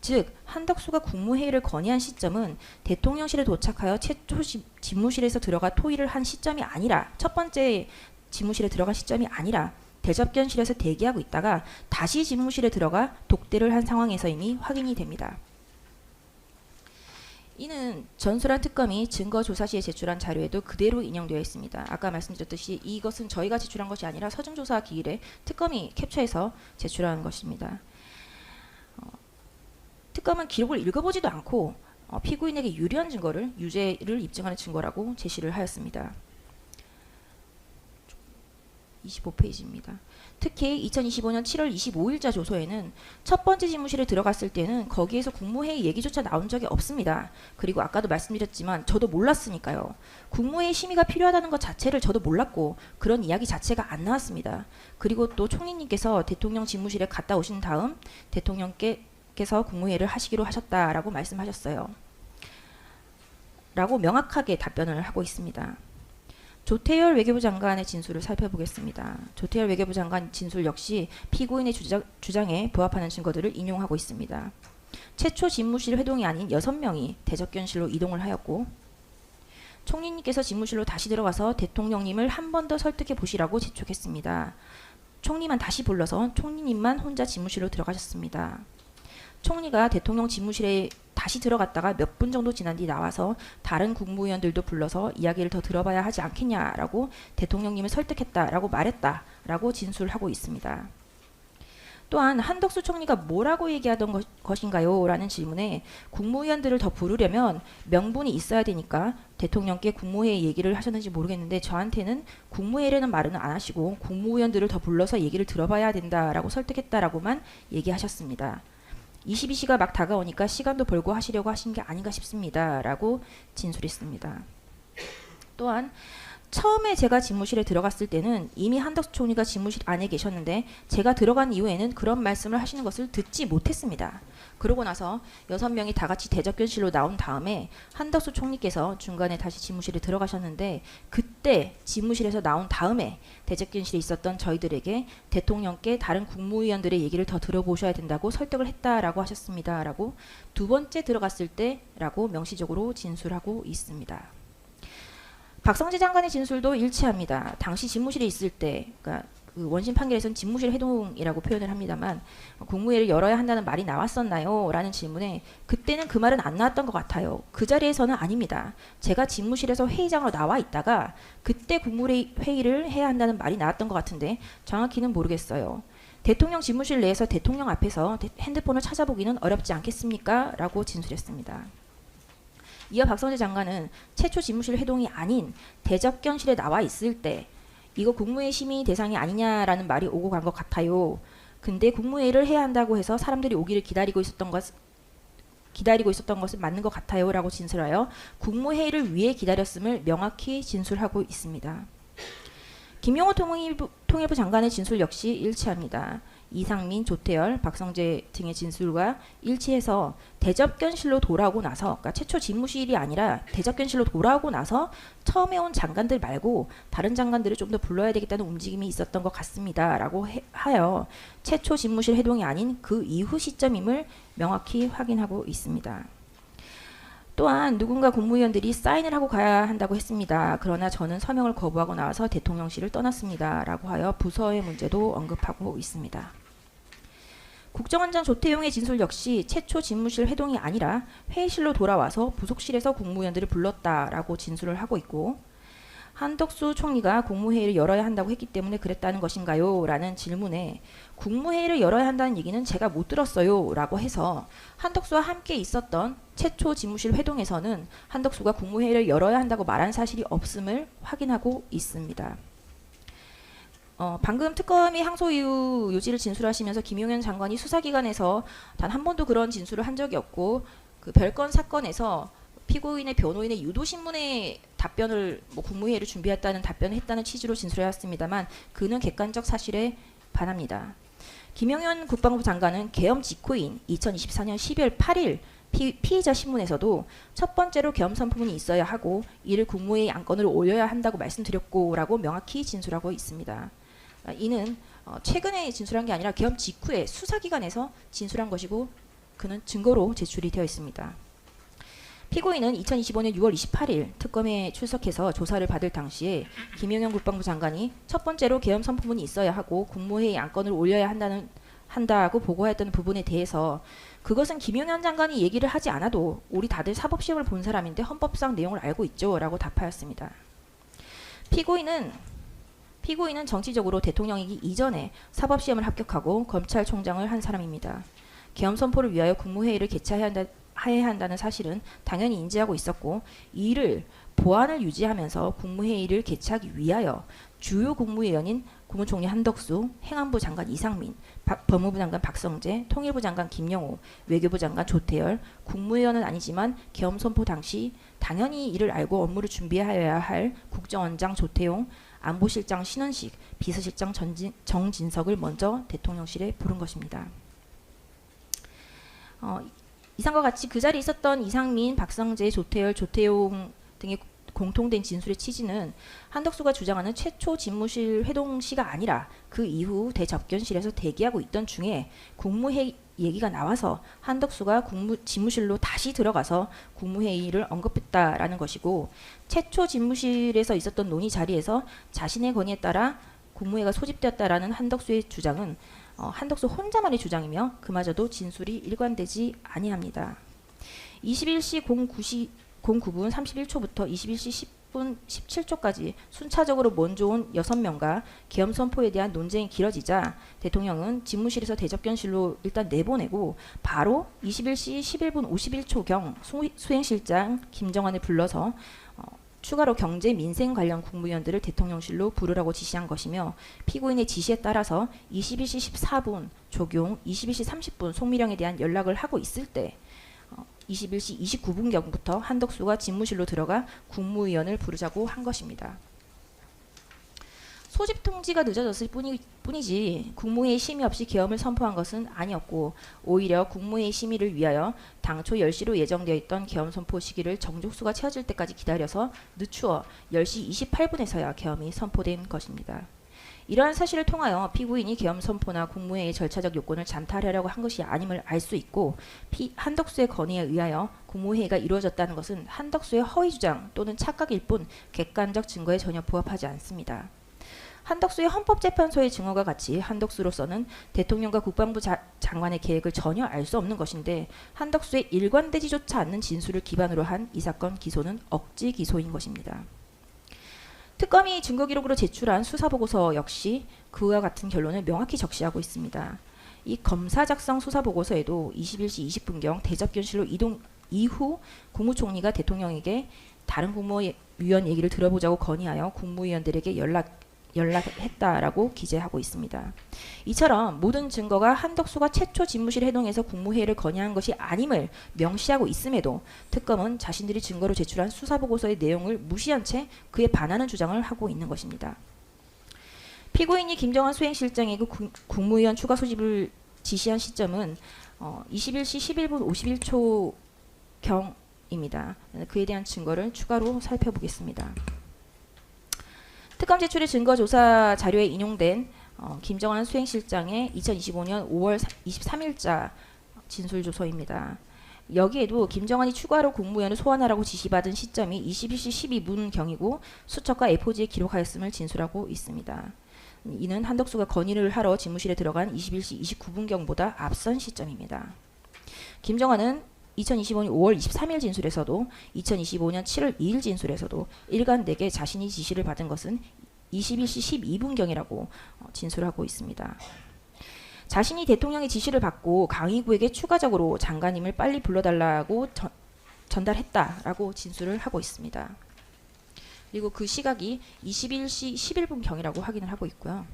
즉 한덕수가 국무회의를 건의한 시점은 대통령실에 도착하여 최초 집무실에서 들어가 토의를 한 시점이 아니라 첫 번째 집무실에 들어간 시점이 아니라 대접견실에서 대기하고 있다가 다시 집무실에 들어가 독대를 한 상황에서 이미 확인이 됩니다. 이는 전수란 특검이 증거조사 시에 제출한 자료에도 그대로 인용되어 있습니다. 아까 말씀드렸듯이 이것은 저희가 제출한 것이 아니라 서정조사 기일에 특검이 캡처해서 제출한 것입니다. 특검은 기록을 읽어보지도 않고 피고인에게 유리한 증거를 유죄를 입증하는 증거라고 제시를 하였습니다. 25페이지입니다. 특히 2025년 7월 25일자 조서에는 첫 번째 집무실에 들어갔을 때는 거기에서 국무회의 얘기조차 나온 적이 없습니다. 그리고 아까도 말씀드렸지만 저도 몰랐으니까요. 국무회의 심의가 필요하다는 것 자체를 저도 몰랐고 그런 이야기 자체가 안 나왔습니다. 그리고 또 총리님께서 대통령 집무실에 갔다 오신 다음 대통령께서 국무회의를 하시기로 하셨다라고 말씀하셨어요. 라고 명확하게 답변을 하고 있습니다. 조태열 외교부 장관의 진술을 살펴보겠습니다. 조태열 외교부 장관 진술 역시 피고인의 주장에 부합하는 증거들을 인용하고 있습니다. 최초 집무실 회동이 아닌 6명이 대접견실로 이동을 하였고 총리님께서 집무실로 다시 들어가서 대통령님을 한 번 더 설득해 보시라고 재촉했습니다. 총리만 다시 불러서 총리님만 혼자 집무실로 들어가셨습니다. 총리가 대통령 집무실에 다시 들어갔다가 몇 분 정도 지난 뒤 나와서 다른 국무위원들도 불러서 이야기를 더 들어봐야 하지 않겠냐라고 대통령님을 설득했다라고 말했다라고 진술하고 있습니다. 또한 한덕수 총리가 뭐라고 얘기하던 것인가요? 라는 질문에 국무위원들을 더 부르려면 명분이 있어야 되니까 대통령께 국무회의 얘기를 하셨는지 모르겠는데 저한테는 국무회의라는 말은 안 하시고 국무위원들을 더 불러서 얘기를 들어봐야 된다라고 설득했다라고만 얘기하셨습니다. 22시가 막 다가오니까 시간도 벌고 하시려고 하신 게 아닌가 싶습니다. 라고 진술했습니다. 또한 처음에 제가 집무실에 들어갔을 때는 이미 한덕수 총리가 집무실 안에 계셨는데 제가 들어간 이후에는 그런 말씀을 하시는 것을 듣지 못했습니다. 그러고 나서 6명이 다 같이 대접견실로 나온 다음에 한덕수 총리께서 중간에 다시 집무실에 들어가셨는데 그때 집무실에서 나온 다음에 대접견실에 있었던 저희들에게 대통령께 다른 국무위원들의 얘기를 더 들어보셔야 된다고 설득을 했다라고 하셨습니다. 라고 두 번째 들어갔을 때라고 명시적으로 진술하고 있습니다. 박성재 장관의 진술도 일치합니다. 당시 집무실에 있을 때, 그러니까 그 원심 판결에서는 집무실 회동이라고 표현을 합니다만 국무회의를 열어야 한다는 말이 나왔었나요? 라는 질문에 그때는 그 말은 안 나왔던 것 같아요. 그 자리에서는 아닙니다. 제가 집무실에서 회의장으로 나와 있다가 그때 국무회의를 해야 한다는 말이 나왔던 것 같은데 정확히는 모르겠어요. 대통령 집무실 내에서 대통령 앞에서 핸드폰을 찾아보기는 어렵지 않겠습니까? 라고 진술했습니다. 이어 박성재 장관은 최초 집무실 회동이 아닌 대접견실에 나와 있을 때 이거 국무회의 심의 대상이 아니냐라는 말이 오고 간 것 같아요. 근데 국무회의를 해야 한다고 해서 사람들이 오기를 기다리고 있었던 것은 맞는 것 같아요. 라고 진술하여 국무회의를 위해 기다렸음을 명확히 진술하고 있습니다. 김용호 통일부 장관의 진술 역시 일치합니다. 이상민, 조태열, 박성재 등의 진술과 일치해서 대접견실로 돌아오고 나서, 그러니까 최초 집무실이 아니라 대접견실로 돌아오고 나서 처음에 온 장관들 말고 다른 장관들을 좀 더 불러야 되겠다는 움직임이 있었던 것 같습니다. 라고 하여 최초 집무실 회동이 아닌 그 이후 시점임을 명확히 확인하고 있습니다. 또한 누군가 국무위원들이 사인을 하고 가야 한다고 했습니다. 그러나 저는 서명을 거부하고 나와서 대통령실을 떠났습니다. 라고 하여 부서의 문제도 언급하고 있습니다. 국정원장 조태용의 진술 역시 최초 집무실 회동이 아니라 회의실로 돌아와서 부속실에서 국무위원들을 불렀다라고 진술을 하고 있고 한덕수 총리가 국무회의를 열어야 한다고 했기 때문에 그랬다는 것인가요? 라는 질문에 국무회의를 열어야 한다는 얘기는 제가 못 들었어요. 라고 해서 한덕수와 함께 있었던 최초 집무실 회동에서는 한덕수가 국무회의를 열어야 한다고 말한 사실이 없음을 확인하고 있습니다. 방금 특검이 항소 이후 요지를 진술하시면서 김용현 장관이 수사기관에서 단 한 번도 그런 진술을 한 적이 없고 그 별건 사건에서 피고인의 변호인의 유도신문의 답변을 국무회의를 준비했다는 답변을 했다는 취지로 진술해왔습니다만 그는 객관적 사실에 반합니다. 김용현 국방부 장관은 계엄 직후인 2024년 12월 8일 피의자 신문에서도 첫 번째로 계엄 선포문이 있어야 하고 이를 국무회의 안건으로 올려야 한다고 말씀드렸고 라고 명확히 진술하고 있습니다. 이는 최근에 진술한 게 아니라 계엄 직후에 수사기관에서 진술한 것이고 그는 증거로 제출이 되어 있습니다. 피고인은 2025년 6월 28일 특검에 출석해서 조사를 받을 당시에 김용현 국방부 장관이 첫 번째로 계엄 선포문이 있어야 하고 국무회의 안건을 올려야 한다고 보고하였던 부분에 대해서 그것은 김용현 장관이 얘기를 하지 않아도 우리 다들 사법시험을 본 사람인데 헌법상 내용을 알고 있죠 라고 답하였습니다. 피고인은 정치적으로 대통령이기 이전에 사법시험을 합격하고 검찰총장을 한 사람입니다. 계엄 선포를 위하여 국무회의를 개최해야 한다는 사실은 당연히 인지하고 있었고 이를 보안을 유지하면서 국무회의를 개최하기 위하여 주요 국무위원인 국무총리 한덕수, 행안부 장관 이상민, 법무부 장관 박성재, 통일부 장관 김영호, 외교부 장관 조태열, 국무위원은 아니지만 계엄 선포 당시 당연히 이를 알고 업무를 준비하여야 할 국정원장 조태용, 안보실장 신원식, 비서실장 정진석을 먼저 대통령실에 부른 것입니다. 이상과 같이 그 자리에 있었던 이상민, 박성재, 조태열, 조태용 등의 공통된 진술의 취지는 한덕수가 주장하는 최초 집무실 회동 시가 아니라 그 이후 대접견실에서 대기하고 있던 중에 국무회의 얘기가 나와서 한덕수가 집무실로 다시 들어가서 국무회의를 언급했다라는 것이고 최초 집무실에서 있었던 논의 자리에서 자신의 건의에 따라 국무회의가 소집되었다라는 한덕수의 주장은 한덕수 혼자만의 주장이며 그마저도 진술이 일관되지 아니합니다. 21시 09분 31초부터 21시 10분 17초까지 순차적으로 먼저 온 6명과 계엄 선포에 대한 논쟁이 길어지자 대통령은 집무실에서 대접견실로 일단 내보내고 바로 21시 11분 51초경 수행실장 김정환을 불러서 추가로 경제 민생 관련 국무위원들을 대통령실로 부르라고 지시한 것이며 피고인의 지시에 따라서 21시 14분 조경, 21시 30분 송미령에 대한 연락을 하고 있을 때 21시 29분경부터 한덕수가 집무실로 들어가 국무위원을 부르자고 한 것입니다. 소집 통지가 늦어졌을 뿐이지 국무회의 심의 없이 계엄을 선포한 것은 아니었고 오히려 국무회의 심의를 위하여 당초 10시로 예정되어 있던 계엄 선포 시기를 정족수가 채워질 때까지 기다려서 늦추어 10시 28분에서야 계엄이 선포된 것입니다. 이러한 사실을 통하여 피고인이 계엄 선포나 국무회의 절차적 요건을 잠탈하려고 한 것이 아님을 알 수 있고 한덕수의 건의에 의하여 국무회의가 이루어졌다는 것은 한덕수의 허위 주장 또는 착각일 뿐 객관적 증거에 전혀 부합하지 않습니다. 한덕수의 헌법재판소의 증언과 같이 한덕수로서는 대통령과 국방부 장관의 계획을 전혀 알 수 없는 것인데 한덕수의 일관되지조차 않는 진술을 기반으로 한 이 사건 기소는 억지 기소인 것입니다. 특검이 증거기록으로 제출한 수사보고서 역시 그와 같은 결론을 명확히 적시하고 있습니다. 이 검사 작성 수사보고서에도 21시 20분경 대접견실로 이동 이후 국무총리가 대통령에게 다른 국무위원 얘기를 들어보자고 건의하여 국무위원들에게 연락했다라고 기재하고 있습니다. 이처럼 모든 증거가 한덕수가 최초 집무실 회동에서 국무회의를 건의한 것이 아님을 명시하고 있음에도 특검은 자신들이 증거로 제출한 수사보고서의 내용을 무시한 채 그에 반하는 주장을 하고 있는 것입니다. 피고인이 김정환 수행실장에게 국무위원 추가 소집을 지시한 시점은 21시 11분 51초경입니다. 그에 대한 증거를 추가로 살펴보겠습니다. 특검 제출의 증거조사 자료에 인용된 김정환 수행실장의 2025년 5월 23일자 진술조서입니다. 여기에도 김정환이 추가로 국무위원을 소환하라고 지시받은 시점이 21시 12분경이고 수첩과 A4지에 기록하였음을 진술하고 있습니다. 이는 한덕수가 건의를 하러 집무실에 들어간 21시 29분경보다 앞선 시점입니다. 김정환은 2025년 5월 23일 진술에서도 2025년 7월 2일 진술에서도 일관되게 자신이 지시를 받은 것은 21시 12분경이라고 진술하고 있습니다. 자신이 대통령의 지시를 받고 강의구에게 추가적으로 장관님을 빨리 불러달라고 전달했다라고 진술을 하고 있습니다. 그리고 그 시각이 21시 11분경이라고 확인을 하고 있고요.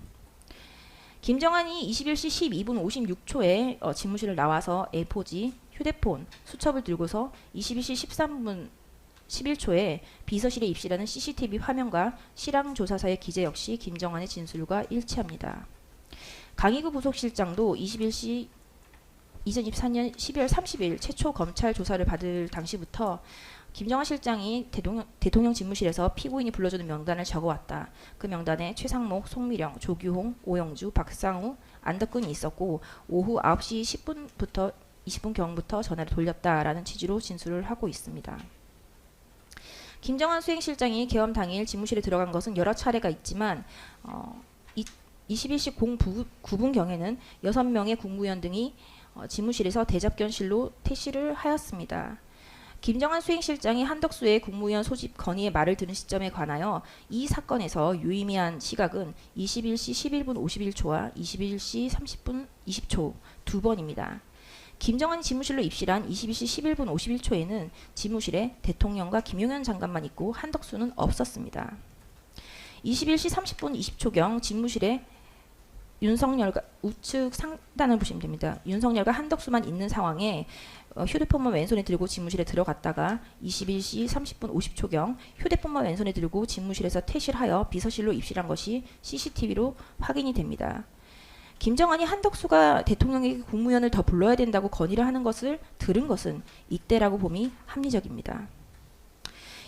김정환이 21시 12분 56초에 집무실을 나와서 A4지, 휴대폰, 수첩을 들고서 21시 13분 11초에 비서실에 입실하는 CCTV 화면과 실황조사사의 기재 역시 김정환의 진술과 일치합니다. 강희구 부속실장도 2024년 12월 30일 최초 검찰 조사를 받을 당시부터 김정환 실장이 대통령 집무실에서 피고인이 불러주는 명단을 적어왔다. 그 명단에 최상목, 송미령, 조규홍, 오영주, 박상우, 안덕근이 있었고 오후 9시 10분부터 20분경부터 전화를 돌렸다라는 취지로 진술을 하고 있습니다. 김정환 수행실장이 계엄 당일 집무실에 들어간 것은 여러 차례가 있지만 21시 09분경에는 6명의 국무위원 등이 집무실에서 대접견실로 퇴실을 하였습니다. 김정환 수행실장이 한덕수의 국무위원 소집 건의의 말을 들은 시점에 관하여 이 사건에서 유의미한 시각은 21시 11분 51초와 21시 30분 20초 두 번입니다. 김정환이 집무실로 입실한 21시 11분 51초에는 집무실에 대통령과 김용현 장관만 있고 한덕수는 없었습니다. 21시 30분 20초경 집무실에 윤석열과 우측 상단을 보시면 됩니다. 윤석열과 한덕수만 있는 상황에 휴대폰만 왼손에 들고 집무실에 들어갔다가 21시 30분 50초경 휴대폰만 왼손에 들고 집무실에서 퇴실하여 비서실로 입실한 것이 CCTV로 확인이 됩니다. 김정환이 한덕수가 대통령에게 국무위원을 더 불러야 된다고 건의를 하는 것을 들은 것은 이때라고 봄이 합리적입니다.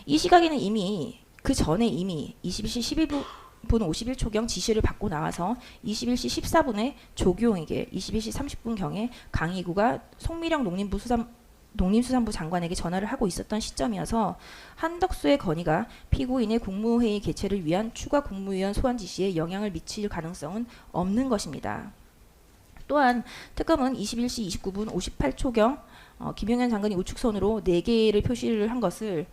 이 시각에는 이미 그 전에 이미 21시 11분 51초경 지시를 받고 나와서 21시 14분에 조규홍에게 21시 30분경에 강희구가 송미령 농림부 수산부 농림수산부 장관에게 전화를 하고 있었던 시점이어서 한덕수의 건의가 피고인의 국무회의 개최를 위한 추가 국무위원 소환 지시에 영향을 미칠 가능성은 없는 것입니다. 또한 특검은 21시 29분 58초경 김용현 장관이 우측선으로 4개를 표시를 한 것을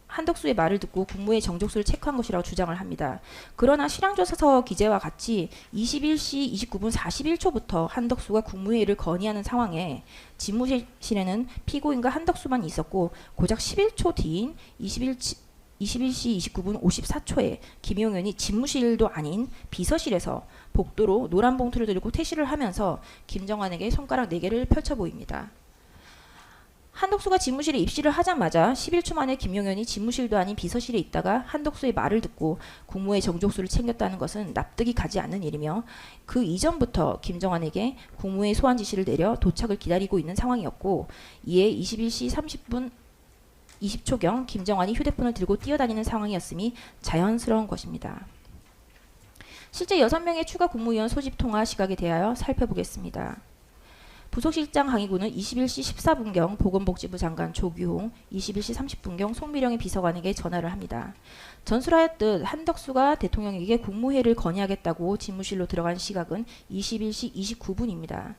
한덕수의 말을 듣고 국무회의 정족수를 체크한 것이라고 주장을 합니다. 그러나 실황조사서 기재와 같이 21시 29분 41초부터 한덕수가 국무회의를 건의하는 상황에 집무실에는 피고인과 한덕수만 있었고 고작 11초 뒤인 21시 29분 54초에 김용현이 집무실도 아닌 비서실에서 복도로 노란 봉투를 들고 퇴실을 하면서 김정환에게 손가락 4개를 펼쳐 보입니다. 한덕수가 집무실에 입실을 하자마자 11초 만에 김용현이 집무실도 아닌 비서실에 있다가 한덕수의 말을 듣고 국무회의 정족수를 챙겼다는 것은 납득이 가지 않는 일이며 그 이전부터 김정환에게 국무회의 소환 지시를 내려 도착을 기다리고 있는 상황이었고 이에 21시 30분 20초경 김정환이 휴대폰을 들고 뛰어다니는 상황이었음이 자연스러운 것입니다. 실제 6명의 추가 국무위원 소집 통화 시각에 대하여 살펴보겠습니다. 부속실장 강희구는 21시 14분경 보건복지부 장관 조규홍, 21시 30분경 송미령의 비서관에게 전화를 합니다. 전술하였듯 한덕수가 대통령에게 국무회의를 건의하겠다고 집무실로 들어간 시각은 21시 29분입니다.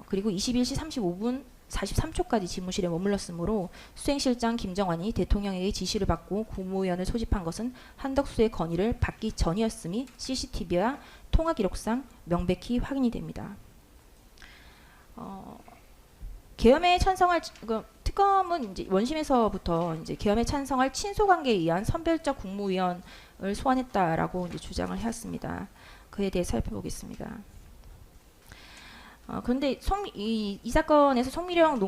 그리고 21시 35분 43초까지 집무실에 머물렀으므로 수행실장 김정환이 대통령에게 지시를 받고 국무위원을 소집한 것은 한덕수의 건의를 받기 전이었음이 CCTV와 통화기록상 명백히 확인이 됩니다. 계엄에 찬성할 특검은 이제 원심에서부터 이제 계엄에 찬성할 친소관계에 의한 선별적 국무위원을 소환했다라고 이제 주장을 해왔습니다. 그에 대해 살펴보겠습니다. 그런데 이 사건에서 송미령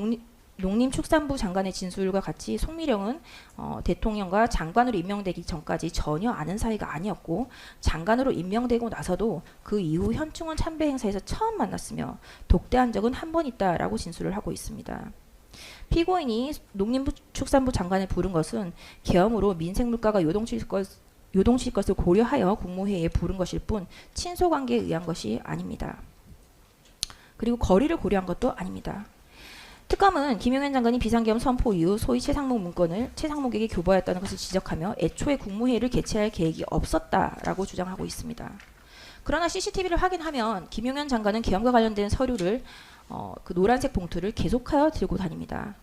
농림축산부 장관의 진술과 같이 송미령은 대통령과 장관으로 임명되기 전까지 전혀 아는 사이가 아니었고 장관으로 임명되고 나서도 그 이후 현충원 참배 행사에서 처음 만났으며 독대한 적은 한 번 있다라고 진술을 하고 있습니다. 피고인이 농림축산부 장관을 부른 것은 계엄으로 민생물가가 요동칠 것을 고려하여 국무회의에 부른 것일 뿐 친소관계에 의한 것이 아닙니다. 그리고 거리를 고려한 것도 아닙니다. 특검은 김용현 장관이 비상계엄 선포 이후 소위 최상목 문건을 최상목에게 교부하였다는 것을 지적하며 애초에 국무회의를 개최할 계획이 없었다라고 주장하고 있습니다. 그러나 CCTV를 확인하면 김용현 장관은 계엄과 관련된 서류를 그 노란색 봉투를 계속하여 들고 다닙니다.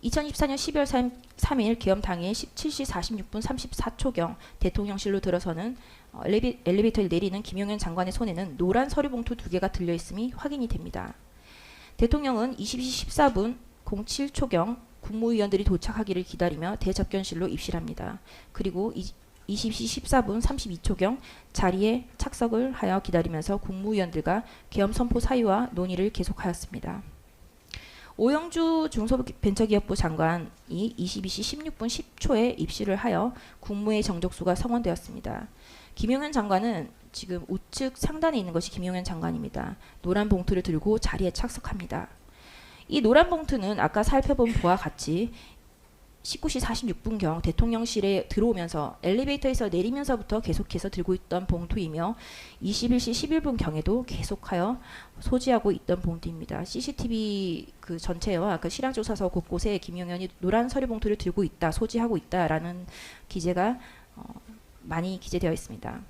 2014년 12월 3일 계엄 당일 17시 46분 34초경 대통령실로 들어서는 엘리베이터를 내리는 김용현 장관의 손에는 노란 서류 봉투 2개가 들려있음이 확인이 됩니다. 대통령은 22시 14분 07초경 국무위원들이 도착하기를 기다리며 대접견실로 입실합니다. 그리고 20시 14분 32초경 자리에 착석을 하여 기다리면서 국무위원들과 계엄 선포 사유와 논의를 계속하였습니다. 오영주 중소벤처기업부 장관이 22시 16분 10초에 입실을 하여 국무회의 정족수가 성원되었습니다. 김용현 장관은 지금 우측 상단에 있는 것이 김용현 장관입니다. 노란 봉투를 들고 자리에 착석합니다. 이 노란 봉투는 아까 살펴본 바와 같이 19시 46분경 대통령실에 들어오면서 엘리베이터에서 내리면서부터 계속해서 들고 있던 봉투이며 21시 11분경에도 계속하여 소지하고 있던 봉투입니다. CCTV 그 전체와 그 실황조사서 곳곳에 김용현이 노란 서류 봉투를 들고 있다, 소지하고 있다라는 기재가 많이 기재되어 있습니다.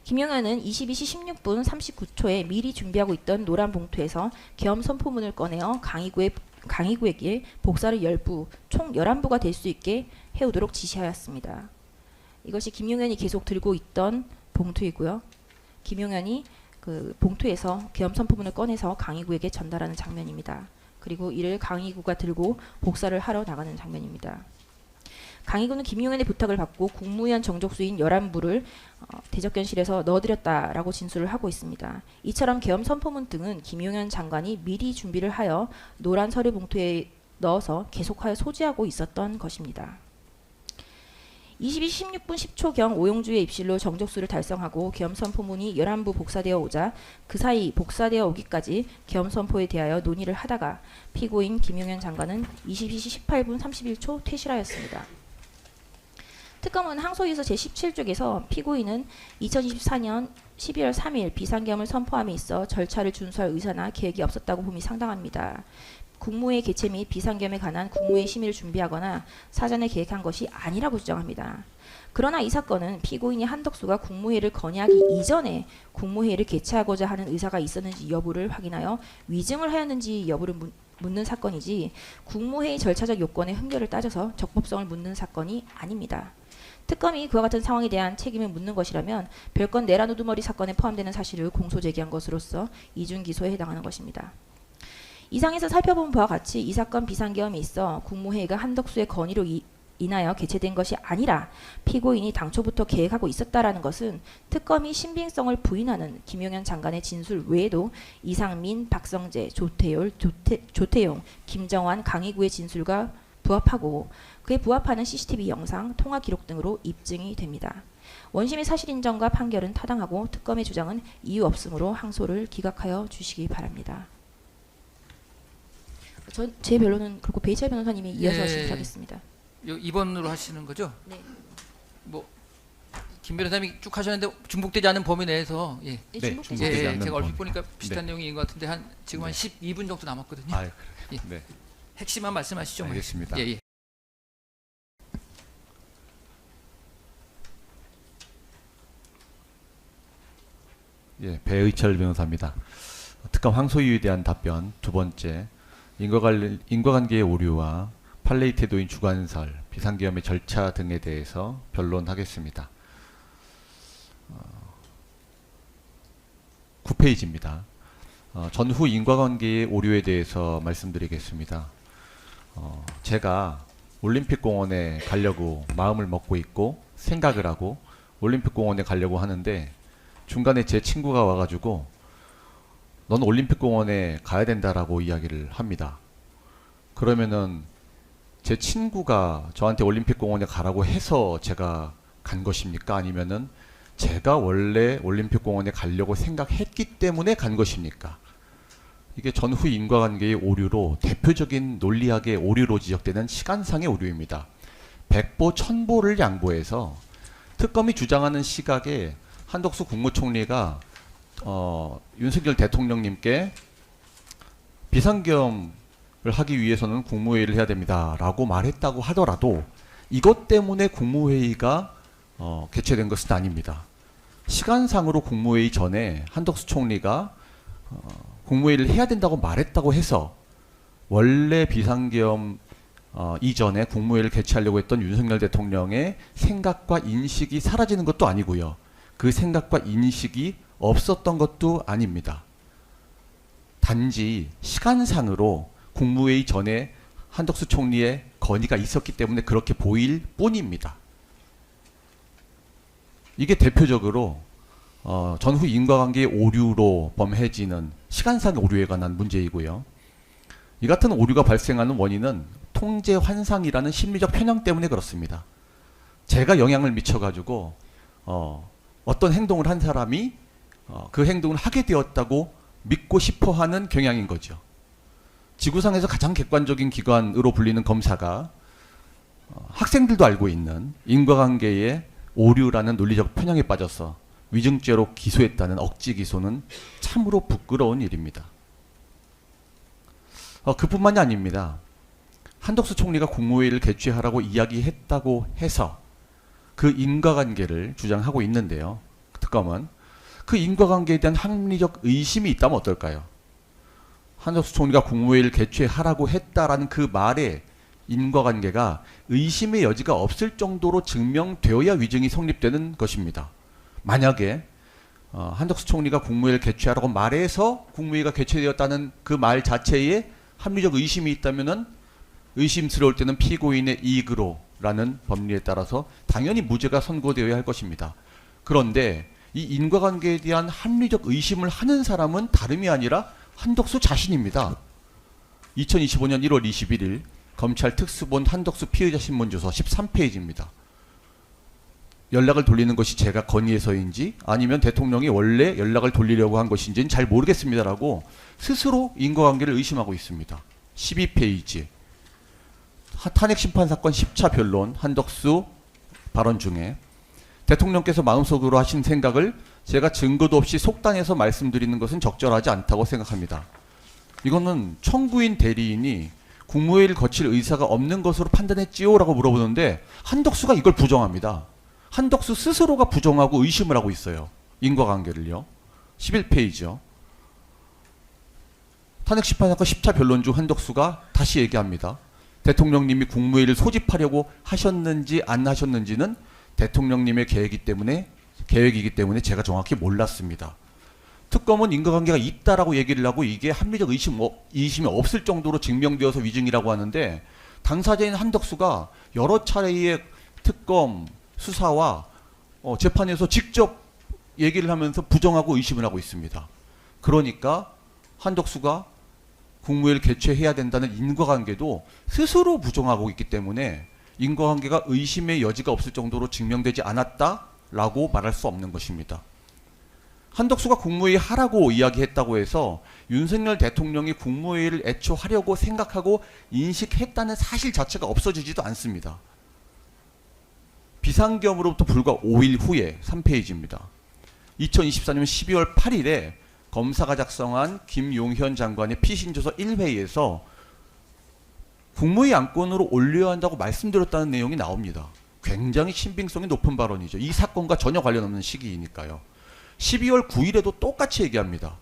김용현은 22시 16분 39초에 미리 준비하고 있던 노란 봉투에서 계엄 선포문을 꺼내어 강희구에게 복사를 10부, 총 11부가 될 수 있게 해오도록 지시하였습니다. 이것이 김용현이 계속 들고 있던 봉투이고요. 김용현이 그 봉투에서 계엄 선포문을 꺼내서 강희구에게 전달하는 장면입니다. 그리고 이를 강희구가 들고 복사를 하러 나가는 장면입니다. 강희구는 김용현의 부탁을 받고 국무위원 정족수인 11부를 대접견실에서 넣어드렸다라고 진술을 하고 있습니다. 이처럼 계엄 선포문 등은 김용현 장관이 미리 준비를 하여 노란 서류 봉투에 넣어서 계속하여 소지하고 있었던 것입니다. 22시 16분 10초경 오용주의 입실로 정족수를 달성하고 계엄 선포문이 11부 복사되어 오자 그 사이 복사되어 오기까지 계엄 선포에 대하여 논의를 하다가 피고인 김용현 장관은 22시 18분 31초 퇴실하였습니다. 특검은 항소유서 제17쪽에서 피고인은 2024년 12월 3일 비상계엄을 선포함에 있어 절차를 준수할 의사나 계획이 없었다고 봄이 상당합니다. 국무회의 개최 및 비상계엄에 관한 국무회의 심의를 준비하거나 사전에 계획한 것이 아니라고 주장합니다. 그러나 이 사건은 피고인이 한덕수가 국무회의를 건의하기 이전에 국무회의를 개최하고자 하는 의사가 있었는지 여부를 확인하여 위증을 하였는지 여부를 묻는 사건이지 국무회의 절차적 요건의 흥결을 따져서 적법성을 묻는 사건이 아닙니다. 특검이 그와 같은 상황에 대한 책임을 묻는 것이라면 별건 내란 우두머리 사건에 포함되는 사실을 공소 제기한 것으로서 이중 기소에 해당하는 것입니다. 이상에서 살펴본 바와 같이 이 사건 비상계엄에 있어 국무회의가 한덕수의 건의로 인하여 개최된 것이 아니라 피고인이 당초부터 계획하고 있었다라는 것은 특검이 신빙성을 부인하는 김용현 장관의 진술 외에도 이상민, 박성재, 조태용, 김정환, 강희구의 진술과 부합하고 그에 부합하는 CCTV 영상, 통화 기록 등으로 입증이 됩니다. 원심의 사실 인정과 판결은 타당하고 특검의 주장은 이유 없으므로 항소를 기각하여 주시기 바랍니다. 제 변론은 그리고 베이철 변호사님이 이어서 진술하겠습니다. 2번으로 하시는 거죠? 네. 뭐 김 변호사님이 쭉 하셨는데 중복되지 않은 범위 내에서 네, 네, 중복되지 중복되지 예, 않는 제가 얼핏 범위. 보니까 비슷한 네. 내용인 것 같은데 한 지금 한 네. 12분 정도 남았거든요. 아, 예. 네. 핵심만 말씀하시죠. 뭐. 알겠습니다. 예, 예. 예, 배의철 변호사입니다. 특검 항소유에 대한 답변 두 번째, 인과관계의 오류와 판례의 태도인 주관설, 비상계엄의 절차 등에 대해서 변론하겠습니다. 9페이지입니다. 전후 인과관계의 오류에 대해서 말씀드리겠습니다. 제가 올림픽공원에 가려고 마음을 먹고 있고 생각을 하고 올림픽공원에 가려고 하는데 중간에 제 친구가 와가지고 넌 올림픽공원에 가야 된다라고 이야기를 합니다. 그러면은 제 친구가 저한테 올림픽공원에 가라고 해서 제가 간 것입니까? 아니면은 제가 원래 올림픽공원에 가려고 생각했기 때문에 간 것입니까? 이게 전후 인과관계의 오류로 대표적인 논리학의 오류로 지적되는 시간상의 오류입니다. 백보 천보를 양보해서 특검이 주장하는 시각에 한덕수 국무총리가 윤석열 대통령님께 비상계엄을 하기 위해서는 국무회의를 해야 됩니다 라고 말했다고 하더라도 이것 때문에 국무회의가 개최된 것은 아닙니다. 시간상으로 국무회의 전에 한덕수 총리가 국무회의를 해야 된다고 말했다고 해서 원래 비상계엄 이전에 국무회의를 개최하려고 했던 윤석열 대통령의 생각과 인식이 사라지는 것도 아니고요. 그 생각과 인식이 없었던 것도 아닙니다. 단지 시간상으로 국무회의 전에 한덕수 총리의 건의가 있었기 때문에 그렇게 보일 뿐입니다. 이게 대표적으로 전후 인과관계의 오류로 범해지는 시간상의 오류에 관한 문제이고요. 이 같은 오류가 발생하는 원인은 통제 환상이라는 심리적 편향 때문에 그렇습니다. 제가 영향을 미쳐가지고 어떤 행동을 한 사람이 그 행동을 하게 되었다고 믿고 싶어하는 경향인 거죠. 지구상에서 가장 객관적인 기관으로 불리는 검사가 학생들도 알고 있는 인과관계의 오류라는 논리적 편향에 빠져서 위증죄로 기소했다는 억지 기소는 참으로 부끄러운 일입니다. 그뿐만이 아닙니다. 한덕수 총리가 국무회의를 개최하라고 이야기했다고 해서 그 인과관계를 주장하고 있는데요. 특검은 그 인과관계에 대한 합리적 의심이 있다면 어떨까요? 한덕수 총리가 국무회의를 개최하라고 했다라는 그 말에 인과관계가 의심의 여지가 없을 정도로 증명되어야 위증이 성립되는 것입니다. 만약에 한덕수 총리가 국무회의를 개최하라고 말해서 국무회의가 개최되었다는 그 말 자체에 합리적 의심이 있다면은 의심스러울 때는 피고인의 이익으로 라는 법리에 따라서 당연히 무죄가 선고되어야 할 것입니다. 그런데 이 인과관계에 대한 합리적 의심을 하는 사람은 다름이 아니라 한덕수 자신입니다. 2025년 1월 21일 검찰 특수본 한덕수 피의자 신문조서 13페이지입니다. 연락을 돌리는 것이 제가 건의해서인지 아니면 대통령이 원래 연락을 돌리려고 한 것인지는 잘 모르겠습니다라고 스스로 인과관계를 의심하고 있습니다. 12페이지 탄핵심판사건 10차 변론 한덕수 발언 중에 대통령께서 마음속으로 하신 생각을 제가 증거도 없이 속단해서 말씀드리는 것은 적절하지 않다고 생각합니다. 이거는 청구인 대리인이 국무회의를 거칠 의사가 없는 것으로 판단했지요? 라고 물어보는데 한덕수가 이걸 부정합니다. 한덕수 스스로가 부정하고 의심을 하고 있어요. 인과관계를요. 11페이지요. 탄핵심판사건 10차 변론 중 한덕수가 다시 얘기합니다. 대통령님이 국무회의를 소집하려고 하셨는지 안 하셨는지는 대통령님의 계획이기 때문에 제가 정확히 몰랐습니다. 특검은 인과관계가 있다라고 얘기를 하고 이게 합리적 의심이 없을 정도로 증명되어서 위증이라고 하는데 당사자인 한덕수가 여러 차례의 특검 수사와 재판에서 직접 얘기를 하면서 부정하고 의심을 하고 있습니다. 그러니까 한덕수가 국무회의를 개최해야 된다는 인과관계도 스스로 부정하고 있기 때문에 인과관계가 의심의 여지가 없을 정도로 증명되지 않았다라고 말할 수 없는 것입니다. 한덕수가 국무회의 하라고 이야기했다고 해서 윤석열 대통령이 국무회의를 애초 하려고 생각하고 인식했다는 사실 자체가 없어지지도 않습니다. 비상겸으로부터 불과 5일 후에 3페이지입니다. 2024년 12월 8일에 검사가 작성한 김용현 장관의 피신조서 1회에서 국무회의 안건으로 올려야 한다고 말씀드렸다는 내용이 나옵니다. 굉장히 신빙성이 높은 발언이죠. 이 사건과 전혀 관련 없는 시기이니까요. 12월 9일에도 똑같이 얘기합니다.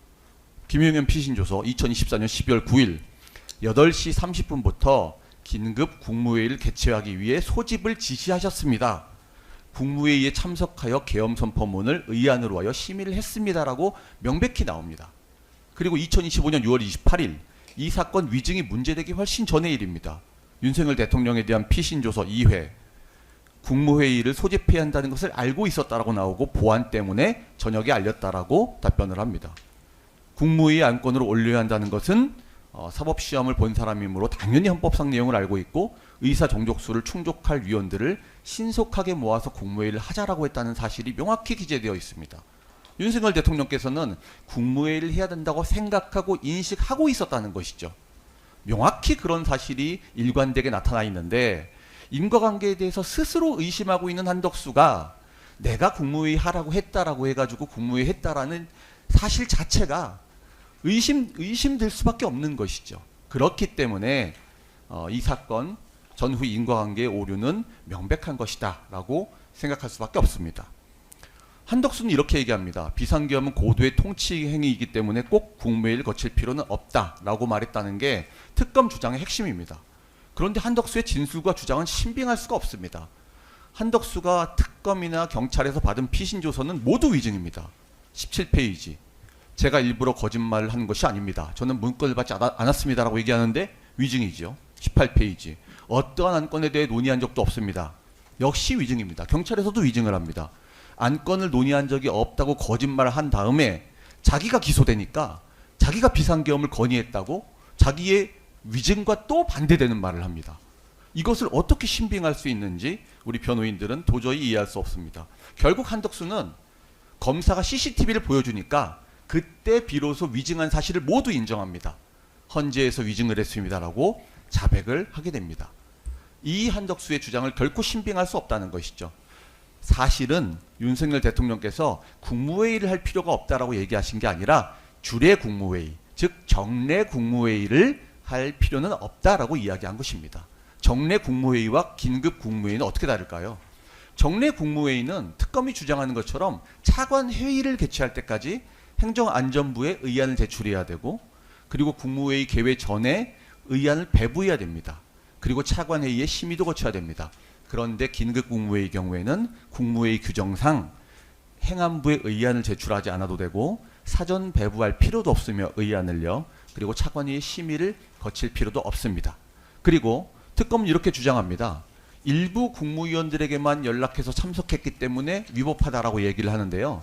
김용현 피신조서 2024년 12월 9일 8시 30분부터 긴급 국무회의를 개최하기 위해 소집을 지시하셨습니다. 국무회의에 참석하여 계엄 선포문을 의안으로 하여 심의를 했습니다라고 명백히 나옵니다. 그리고 2025년 6월 28일 이 사건 위증이 문제되기 훨씬 전의 일입니다. 윤석열 대통령에 대한 피신조서 2회 국무회의를 소집해야 한다는 것을 알고 있었다라고 나오고 보안 때문에 저녁에 알렸다라고 답변을 합니다. 국무회의 안건으로 올려야 한다는 것은 사법시험을 본 사람이므로 당연히 헌법상 내용을 알고 있고 의사 정족수를 충족할 위원들을 신속하게 모아서 국무회의를 하자라고 했다는 사실이 명확히 기재되어 있습니다. 윤석열 대통령께서는 국무회의를 해야 된다고 생각하고 인식하고 있었다는 것이죠. 명확히 그런 사실이 일관되게 나타나 있는데 인과관계에 대해서 스스로 의심하고 있는 한덕수가 내가 국무회의 하라고 했다라고 해가지고 국무회의 했다라는 사실 자체가 의심될 수밖에 없는 것이죠. 그렇기 때문에 이 사건 전후 인과관계의 오류는 명백한 것이다 라고 생각할 수밖에 없습니다. 한덕수는 이렇게 얘기합니다. 비상계엄은 고도의 통치 행위이기 때문에 꼭 국무회의를 거칠 필요는 없다라고 말했다는 게 특검 주장의 핵심입니다. 그런데 한덕수의 진술과 주장은 신빙할 수가 없습니다. 한덕수가 특검이나 경찰에서 받은 피신조서는 모두 위증입니다. 17페이지. 제가 일부러 거짓말을 한 것이 아닙니다. 저는 문건을 받지 않았습니다라고 얘기하는데 위증이죠. 18페이지. 어떠한 안건에 대해 논의한 적도 없습니다. 역시 위증입니다. 경찰에서도 위증을 합니다. 안건을 논의한 적이 없다고 거짓말을 한 다음에 자기가 기소되니까 자기가 비상계엄을 건의했다고 자기의 위증과 또 반대되는 말을 합니다. 이것을 어떻게 신빙할 수 있는지 우리 변호인들은 도저히 이해할 수 없습니다. 결국 한덕수는 검사가 CCTV를 보여주니까 그때 비로소 위증한 사실을 모두 인정합니다. 헌재에서 위증을 했습니다라고 자백을 하게 됩니다. 이 한덕수의 주장을 결코 신빙할 수 없다는 것이죠. 사실은 윤석열 대통령께서 국무회의를 할 필요가 없다라고 얘기하신 게 아니라 주례 국무회의, 즉 정례 국무회의를 할 필요는 없다라고 이야기한 것입니다. 정례 국무회의와 긴급 국무회의는 어떻게 다를까요? 정례 국무회의는 특검이 주장하는 것처럼 차관 회의를 개최할 때까지 행정안전부에 의안을 제출해야 되고 그리고 국무회의 개회 전에 의안을 배부해야 됩니다. 그리고 차관회의에 심의도 거쳐야 됩니다. 그런데 긴급 국무회의 경우에는 국무회의 규정상 행안부에 의안을 제출하지 않아도 되고 사전 배부할 필요도 없으며 의안을요. 그리고 차관회의 심의를 거칠 필요도 없습니다. 그리고 특검은 이렇게 주장합니다. 일부 국무위원들에게만 연락해서 참석했기 때문에 위법하다라고 얘기를 하는데요.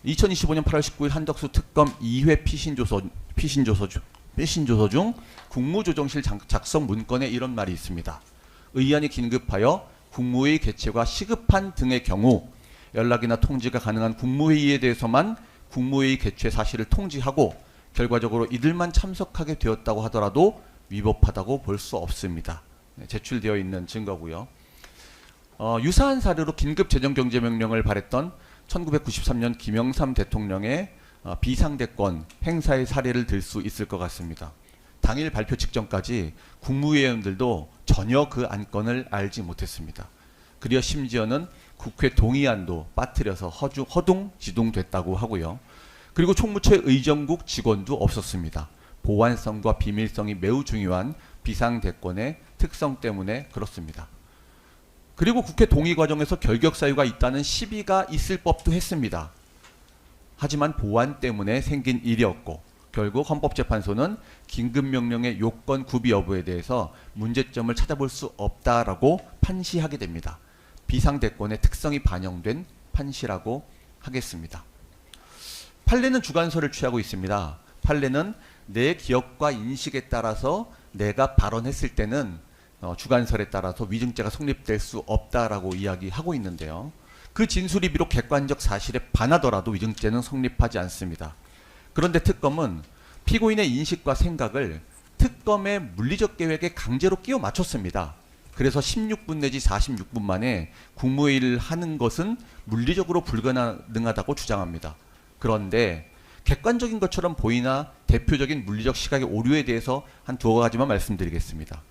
2025년 8월 19일 한덕수 특검 2회 피신조서 중 국무조정실 작성 문건에 이런 말이 있습니다. 의안이 긴급하여 국무회의 개최가 시급한 등의 경우 연락이나 통지가 가능한 국무회의에 대해서만 국무회의 개최 사실을 통지하고 결과적으로 이들만 참석하게 되었다고 하더라도 위법하다고 볼 수 없습니다. 제출되어 있는 증거고요. 유사한 사례로 긴급 재정경제명령을 발했던 1993년 김영삼 대통령의 비상대권 행사의 사례를 들 수 있을 것 같습니다. 당일 발표 직전까지 국무위원들도 전혀 그 안건을 알지 못했습니다. 그리어 심지어는 국회 동의안도 빠뜨려서 허둥지둥됐다고 하고요. 그리고 총무처의 의정국 직원도 없었습니다. 보안성과 비밀성이 매우 중요한 비상대권의 특성 때문에 그렇습니다. 그리고 국회 동의 과정에서 결격 사유가 있다는 시비가 있을 법도 했습니다. 하지만 보안 때문에 생긴 일이었고 결국 헌법재판소는 긴급명령의 요건 구비 여부에 대해서 문제점을 찾아볼 수 없다라고 판시하게 됩니다. 비상대권의 특성이 반영된 판시라고 하겠습니다. 판례는 주관설을 취하고 있습니다. 판례는 내 기억과 인식에 따라서 내가 발언했을 때는 주관설에 따라서 위증죄가 성립될 수 없다라고 이야기하고 있는데요. 그 진술이 비록 객관적 사실에 반하더라도 위증죄는 성립하지 않습니다. 그런데 특검은 피고인의 인식과 생각을 특검의 물리적 계획에 강제로 끼워 맞췄습니다. 그래서 16분 내지 46분 만에 국무회의를 하는 것은 물리적으로 불가능하다고 주장합니다. 그런데 객관적인 것처럼 보이나 대표적인 물리적 시각의 오류에 대해서 한 두어 가지만 말씀드리겠습니다.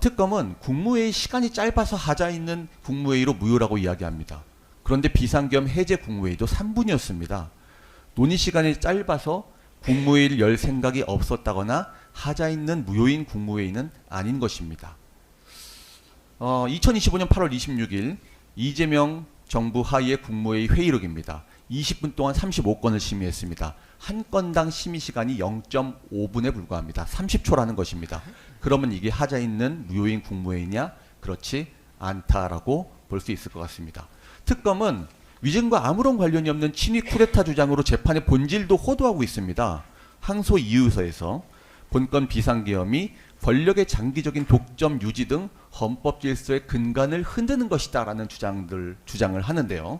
특검은 국무회의 시간이 짧아서 하자 있는 국무회의로 무효라고 이야기합니다. 그런데 비상겸 해제 국무회의도 3분이었습니다. 논의 시간이 짧아서 국무회의를 열 생각이 없었다거나 하자 있는 무효인 국무회의는 아닌 것입니다. 2025년 8월 26일 이재명 정부 하의의 국무회의 회의록입니다. 20분 동안 35건을 심의했습니다. 한 건당 심의 시간이 0.5분에 불과합니다. 30초라는 것입니다. 그러면 이게 하자 있는 무효인 국무회의냐? 그렇지 않다라고 볼 수 있을 것 같습니다. 특검은 위증과 아무런 관련이 없는 친위 쿠데타 주장으로 재판의 본질도 호도하고 있습니다. 항소 이유서에서 본건 비상계엄이 권력의 장기적인 독점 유지 등 헌법 질서의 근간을 흔드는 것이다라는 주장을 하는데요.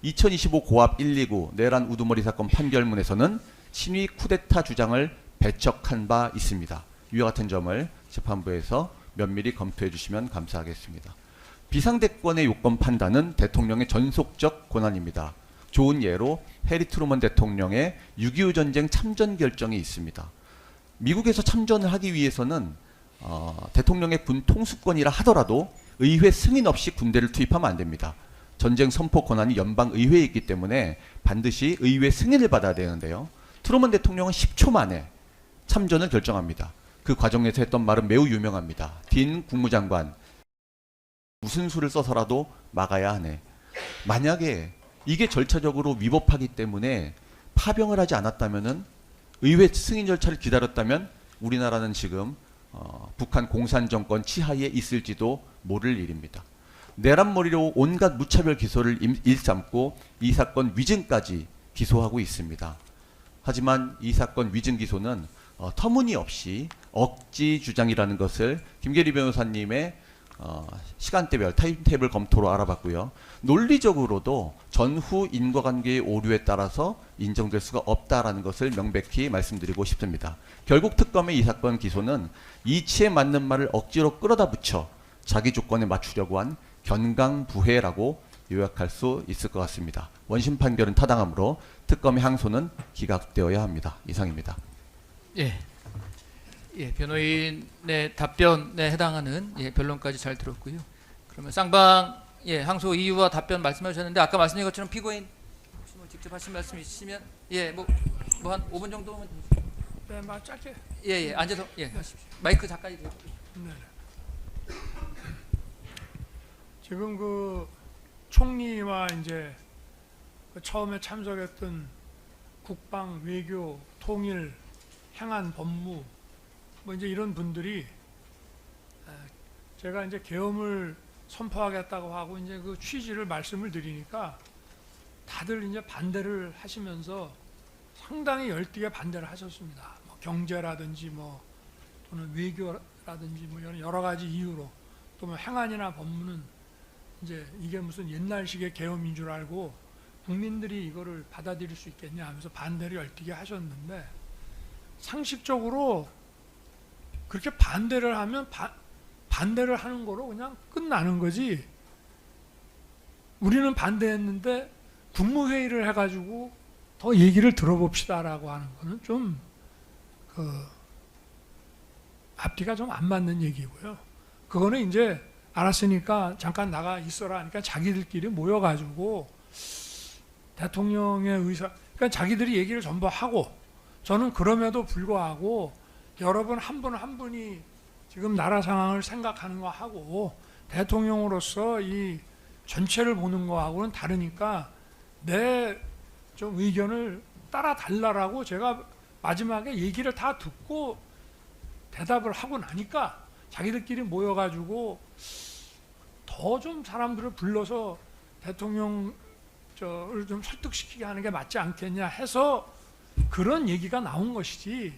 2025 고압 129 내란 우두머리 사건 판결문에서는 친위 쿠데타 주장을 배척한 바 있습니다. 이와 같은 점을 재판부에서 면밀히 검토해 주시면 감사하겠습니다. 비상대권의 요건 판단은 대통령의 전속적 권한입니다. 좋은 예로 해리 트루먼 대통령의 6.25 전쟁 참전 결정이 있습니다. 미국에서 참전을 하기 위해서는 대통령의 군 통수권이라 하더라도 의회 승인 없이 군대를 투입하면 안 됩니다. 전쟁 선포 권한이 연방의회에 있기 때문에 반드시 의회 승인을 받아야 되는데요. 트루먼 대통령은 10초 만에 참전을 결정합니다. 그 과정에서 했던 말은 매우 유명합니다. 딘 국무장관, 무슨 수를 써서라도 막아야 하네. 만약에 이게 절차적으로 위법하기 때문에 파병을 하지 않았다면은 의회 승인 절차를 기다렸다면 우리나라는 지금 북한 공산정권 치하에 있을지도 모를 일입니다. 내란머리로 온갖 무차별 기소를 일삼고 이 사건 위증까지 기소하고 있습니다. 하지만 이 사건 위증 기소는 터무니없이 억지 주장이라는 것을 김계리 변호사님의 시간대별 타임테이블 검토로 알아봤고요. 논리적으로도 전후 인과관계의 오류에 따라서 인정될 수가 없다라는 것을 명백히 말씀드리고 싶습니다. 결국 특검의 이 사건 기소는 이치에 맞는 말을 억지로 끌어다 붙여 자기 조건에 맞추려고 한 견강부회라고 요약할 수 있을 것 같습니다. 원심 판결은 타당하므로 특검의 항소는 기각되어야 합니다. 이상입니다. 예, 변호인의 답변에 해당하는 변론까지 잘 들었고요. 그러면 쌍방 항소 이유와 답변 말씀해 주셨는데 아까 말씀드린 것처럼 피고인 혹시 뭐 직접 하신 말씀 있으시면 뭐 한 5분 정도면 네, 막 짧게. 앉아서 하십시오. 마이크 가까이 대고. 네. 지금 그 총리와 이제 그 처음에 참석했던 국방, 외교, 통일, 행안, 법무 뭐 이제 이런 분들이 제가 이제 계엄을 선포하겠다고 하고 이제 그 취지를 말씀을 드리니까 다들 이제 반대를 하시면서 상당히 열띠게 반대를 하셨습니다. 뭐 경제라든지 뭐 또는 외교라든지 뭐 여러 가지 이유로 또 뭐 행안이나 법무는 이제 이게 무슨 옛날식의 계엄인 줄 알고 국민들이 이거를 받아들일 수 있겠냐 하면서 반대를 열띠게 하셨는데 상식적으로 그렇게 반대를 하면 반대를 하는 거로 그냥 끝나는 거지 우리는 반대했는데 국무회의를 해가지고 더 얘기를 들어봅시다라고 하는 거는 좀 앞뒤가 좀 안 맞는 얘기고요. 그거는 이제 알았으니까 잠깐 나가 있어라 하니까 자기들끼리 모여가지고 대통령의 의사, 그러니까 자기들이 얘기를 전부 하고, 저는 그럼에도 불구하고 여러분 한 분 한 분이 지금 나라 상황을 생각하는 거 하고 대통령으로서 이 전체를 보는 거하고는 다르니까 내 좀 의견을 따라 달라라고 제가 마지막에 얘기를 다 듣고 대답을 하고 나니까 자기들끼리 모여가지고 더 좀 사람들을 불러서 대통령 저를 좀 설득시키게 하는 게 맞지 않겠냐 해서 그런 얘기가 나온 것이지,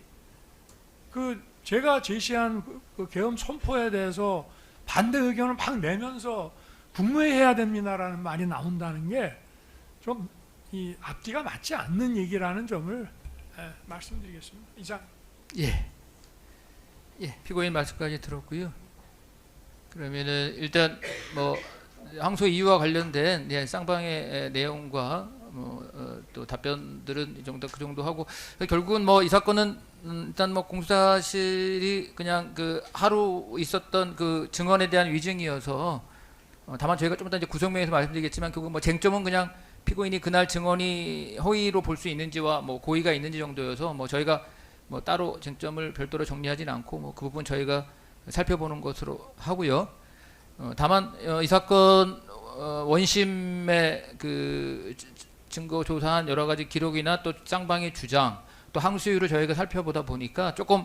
그 제가 제시한 그 계엄 선포에 대해서 반대 의견을 막 내면서 국무회의 해야 됩니다라는 말이 나온다는 게 좀 이 앞뒤가 맞지 않는 얘기라는 점을 말씀드리겠습니다. 이상. 예. 예, 피고인 말씀까지 들었고요. 그러면은 일단 뭐 항소 이유와 관련된 쌍방의 내용과 또 답변들은 이 정도 그 정도 하고, 결국은 뭐 이 사건은 일단 뭐 공소사실이 그냥 그 하루 있었던 그 증언에 대한 위증이어서 다만 저희가 좀 이따 이제 구성명에서 말씀드리겠지만 결국 뭐 쟁점은 그냥 피고인이 그날 증언이 허위로 볼 수 있는지와 뭐 고의가 있는지 정도여서 뭐 저희가 뭐 따로 쟁점을 별도로 정리하지는 않고 뭐 그 부분 저희가 살펴보는 것으로 하고요. 다만 이 사건 원심의 그 증거 조사한 여러 가지 기록이나 또 쌍방의 주장, 또 항소유를 저희가 살펴보다 보니까 조금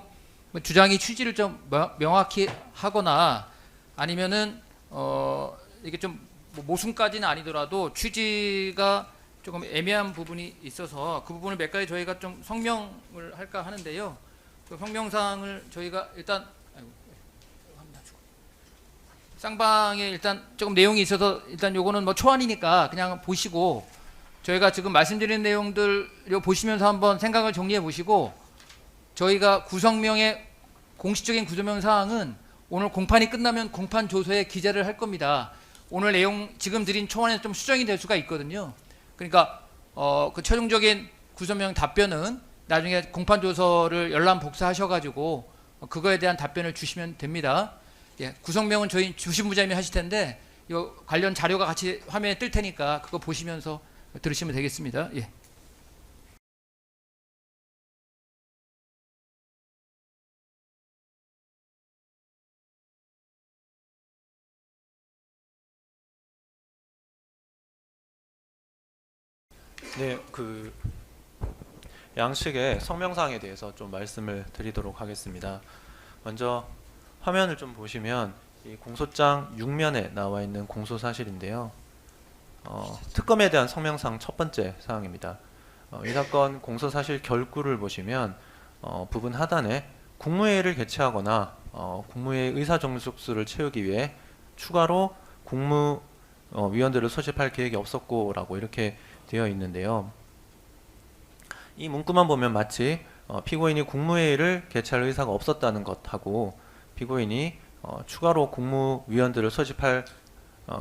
주장이 취지를 좀 명확히 하거나 아니면은 이게 좀 뭐 모순까지는 아니더라도 취지가 조금 애매한 부분이 있어서 그 부분을 몇 가지 저희가 좀 성명을 할까 하는데요. 그 성명사항을 저희가 일단 쌍방에 일단 조금 내용이 있어서 일단 요거는 뭐 초안이니까 그냥 보시고 저희가 지금 말씀드린 내용들 보시면서 한번 생각을 정리해 보시고, 저희가 구성명의 공식적인 구성명 사항은 오늘 공판이 끝나면 공판 조서에 기재를 할 겁니다. 오늘 내용 지금 드린 초안에 좀 수정이 될 수가 있거든요. 그러니까 그 최종적인 구성명 답변은 나중에 공판 조서를 열람 복사하셔가지고 그거에 대한 답변을 주시면 됩니다. 예, 구성명은 저희 주심부장님이 하실 텐데 이 관련 자료가 같이 화면에 뜰 테니까 그거 보시면서 들으시면 되겠습니다. 예. 네, 그 양측의 성명사항에 대해서 좀 말씀을 드리도록 하겠습니다. 먼저 화면을 좀 보시면 이 공소장 6면에 나와 있는 공소사실인데요. 특검에 대한 성명사항 첫 번째 사항입니다. 이 사건 공소사실 결구를 보시면 부분 하단에 국무회의를 개최하거나 국무회의 의사정숙수를 채우기 위해 추가로 국무위원들을 소집할 계획이 없었고 라고 이렇게 되어 있는데요. 이 문구만 보면 마치 피고인이 국무회의를 개최할 의사가 없었다는 것하고 피고인이 추가로 국무위원들을 소집할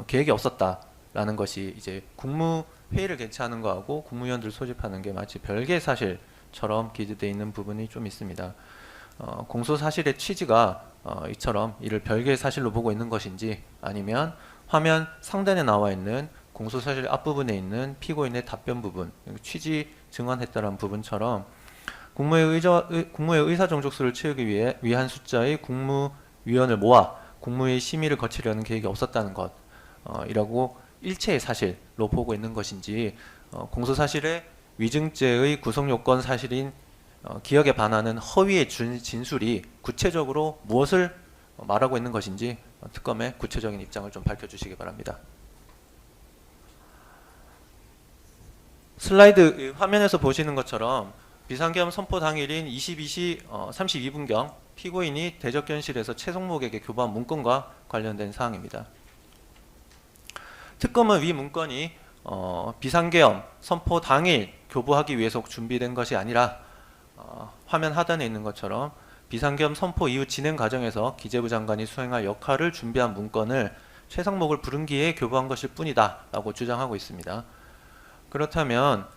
계획이 없었다라는 것이 이제 국무회의를 개최하는 거하고 국무위원들을 소집하는 게 마치 별개의 사실처럼 기재되어 있는 부분이 좀 있습니다. 공소사실의 취지가 이처럼 이를 별개의 사실로 보고 있는 것인지, 아니면 화면 상단에 나와 있는 공소사실 앞부분에 있는 피고인의 답변 부분, 취지 증언했다는 부분처럼 국무회의 의사정족수를 채우기 위한 숫자의 국무위원을 모아 국무회의 심의를 거치려는 계획이 없었다는 것 이라고 일체의 사실로 보고 있는 것인지, 공소사실의 위증죄의 구성요건 사실인 기억에 반하는 허위의 진술이 구체적으로 무엇을 말하고 있는 것인지 특검의 구체적인 입장을 좀 밝혀주시기 바랍니다. 슬라이드 화면에서 보시는 것처럼 비상계엄 선포 당일인 22시 32분경 피고인이 대적견실에서 최 송목에게 교부한 문건과 관련된 사항입니다. 특검은 위 문건이 비상계엄 선포 당일 교부하기 위해서 준비된 것이 아니라 화면 하단에 있는 것처럼 비상계엄 선포 이후 진행 과정에서 기재부 장관이 수행할 역할을 준비한 문건을 최상목을 부른 기에 교부한 것일 뿐이다라고 주장하고 있습니다. 그렇다면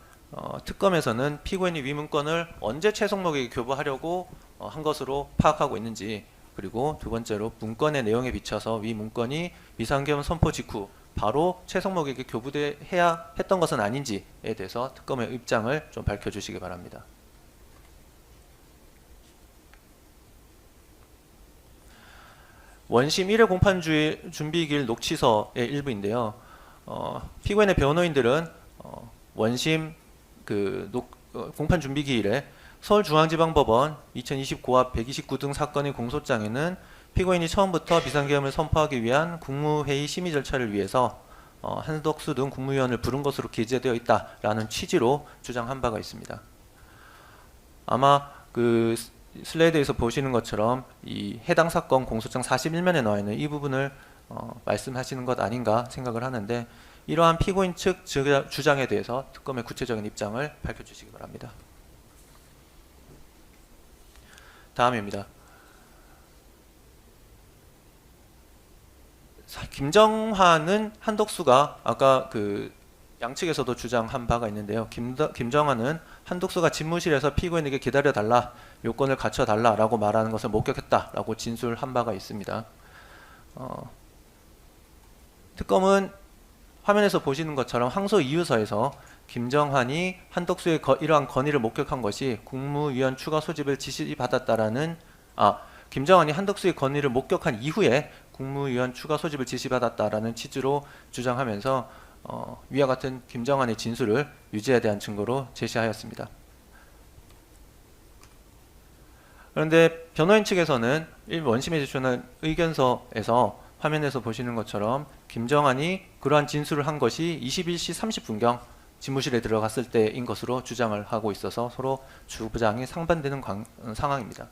특검에서는 피고인이 위문건을 언제 최상목에게 교부하려고 한 것으로 파악하고 있는지, 그리고 두 번째로 문건의 내용에 비춰서 위 문건이 비상계엄 선포 직후 바로 최상목에게 교부해야 했던 것은 아닌지에 대해서 특검의 입장을 좀 밝혀주시기 바랍니다. 원심 1회 공판 준비기일 녹취서의 일부인데요. 피고인의 변호인들은 원심 공판 준비기일에 서울중앙지방법원 2029합 129 등 사건의 공소장에는 피고인이 처음부터 비상계엄을 선포하기 위한 국무회의 심의 절차를 위해서 한덕수 등 국무위원을 부른 것으로 기재되어 있다라는 취지로 주장한 바가 있습니다. 아마 그 슬라이드에서 보시는 것처럼 이 해당 사건 공소장 41면에 나와 있는 이 부분을 말씀하시는 것 아닌가 생각을 하는데, 이러한 피고인 측 주장에 대해서 특검의 구체적인 입장을 밝혀주시기 바랍니다. 다음입니다. 김정환은 한덕수가 아까 그 양측에서도 주장한 바가 있는데요. 김정환은 한덕수가 집무실에서 피고인에게 기다려달라, 요건을 갖춰달라라고 말하는 것을 목격했다라고 진술한 바가 있습니다. 특검은 화면에서 보시는 것처럼 항소 이유서에서 김정환이 한덕수의 이러한 건의를 목격한 것이 국무위원 추가 소집을 지시받았다라는 김정환이 한덕수의 건의를 목격한 이후에 국무위원 추가 소집을 지시받았다라는 취지로 주장하면서 위와 같은 김정환의 진술을 유죄에 대한 증거로 제시하였습니다. 그런데 변호인 측에서는 원심에 제출한 의견서에서 화면에서 보시는 것처럼 김정환이 그러한 진술을 한 것이 21시 30분경 집무실에 들어갔을 때인 것으로 주장을 하고 있어서 서로 주장이 상반되는 상황입니다.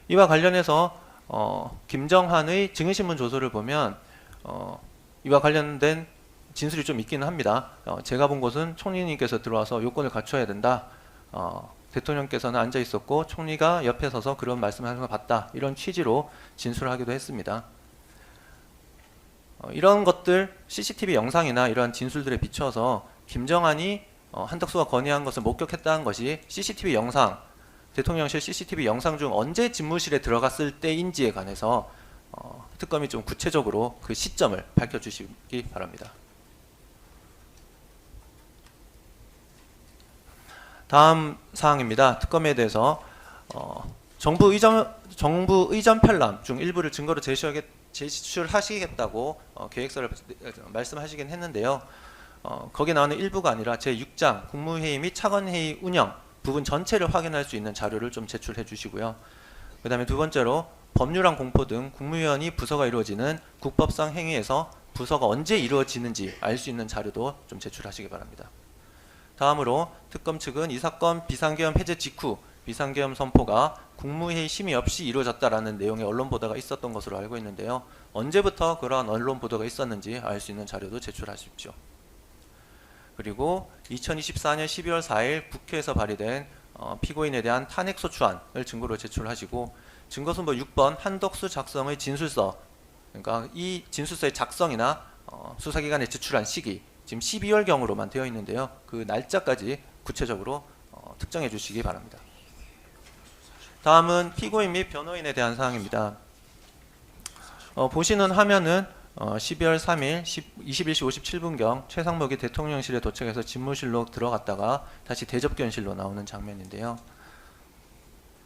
이와 관련해서 김정환의 증인신문 조서를 보면 이와 관련된 진술이 좀 있기는 합니다. 제가 본 것은 총리님께서 들어와서 요건을 갖춰야 된다. 대통령께서는 앉아 있었고 총리가 옆에 서서 그런 말씀을 하는 걸 봤다. 이런 취지로 진술하기도 했습니다. 이런 것들 CCTV 영상이나 이러한 진술들에 비춰서 김정환이 한덕수가 건의한 것을 목격했다는 것이 CCTV 영상, 대통령실 CCTV 영상 중 언제 집무실에 들어갔을 때인지에 관해서 특검이 좀 구체적으로 그 시점을 밝혀주시기 바랍니다. 다음 사항입니다. 특검에 대해서 정부 의전 편람 중 일부를 증거로 제출하시겠다고 계획서를 말씀하시긴 했는데요. 거기에 나오는 일부가 아니라 제6장 국무회의 및 차관회의 운영 부분 전체를 확인할 수 있는 자료를 좀 제출해 주시고요. 그 다음에 두 번째로 법률안 공포 등 국무위원이 부서가 이루어지는 국법상 행위에서 부서가 언제 이루어지는지 알 수 있는 자료도 좀 제출하시기 바랍니다. 다음으로 특검 측은 이 사건 비상계엄 해제 직후 비상계엄 선포가 국무회의 심의 없이 이루어졌다라는 내용의 언론 보도가 있었던 것으로 알고 있는데요. 언제부터 그러한 언론 보도가 있었는지 알 수 있는 자료도 제출하십시오. 그리고 2024년 12월 4일 국회에서 발의된 피고인에 대한 탄핵소추안을 증거로 제출하시고 증거순서 6번 한덕수 작성의 진술서, 그러니까 이 진술서의 작성이나 수사기관에 제출한 시기 지금 12월경으로만 되어 있는데요. 그 날짜까지 구체적으로 특정해 주시기 바랍니다. 다음은 피고인 및 변호인에 대한 사항입니다. 보시는 화면은 12월 3일 21시 57분경 최상목이 대통령실에 도착해서 집무실로 들어갔다가 다시 대접견실로 나오는 장면인데요.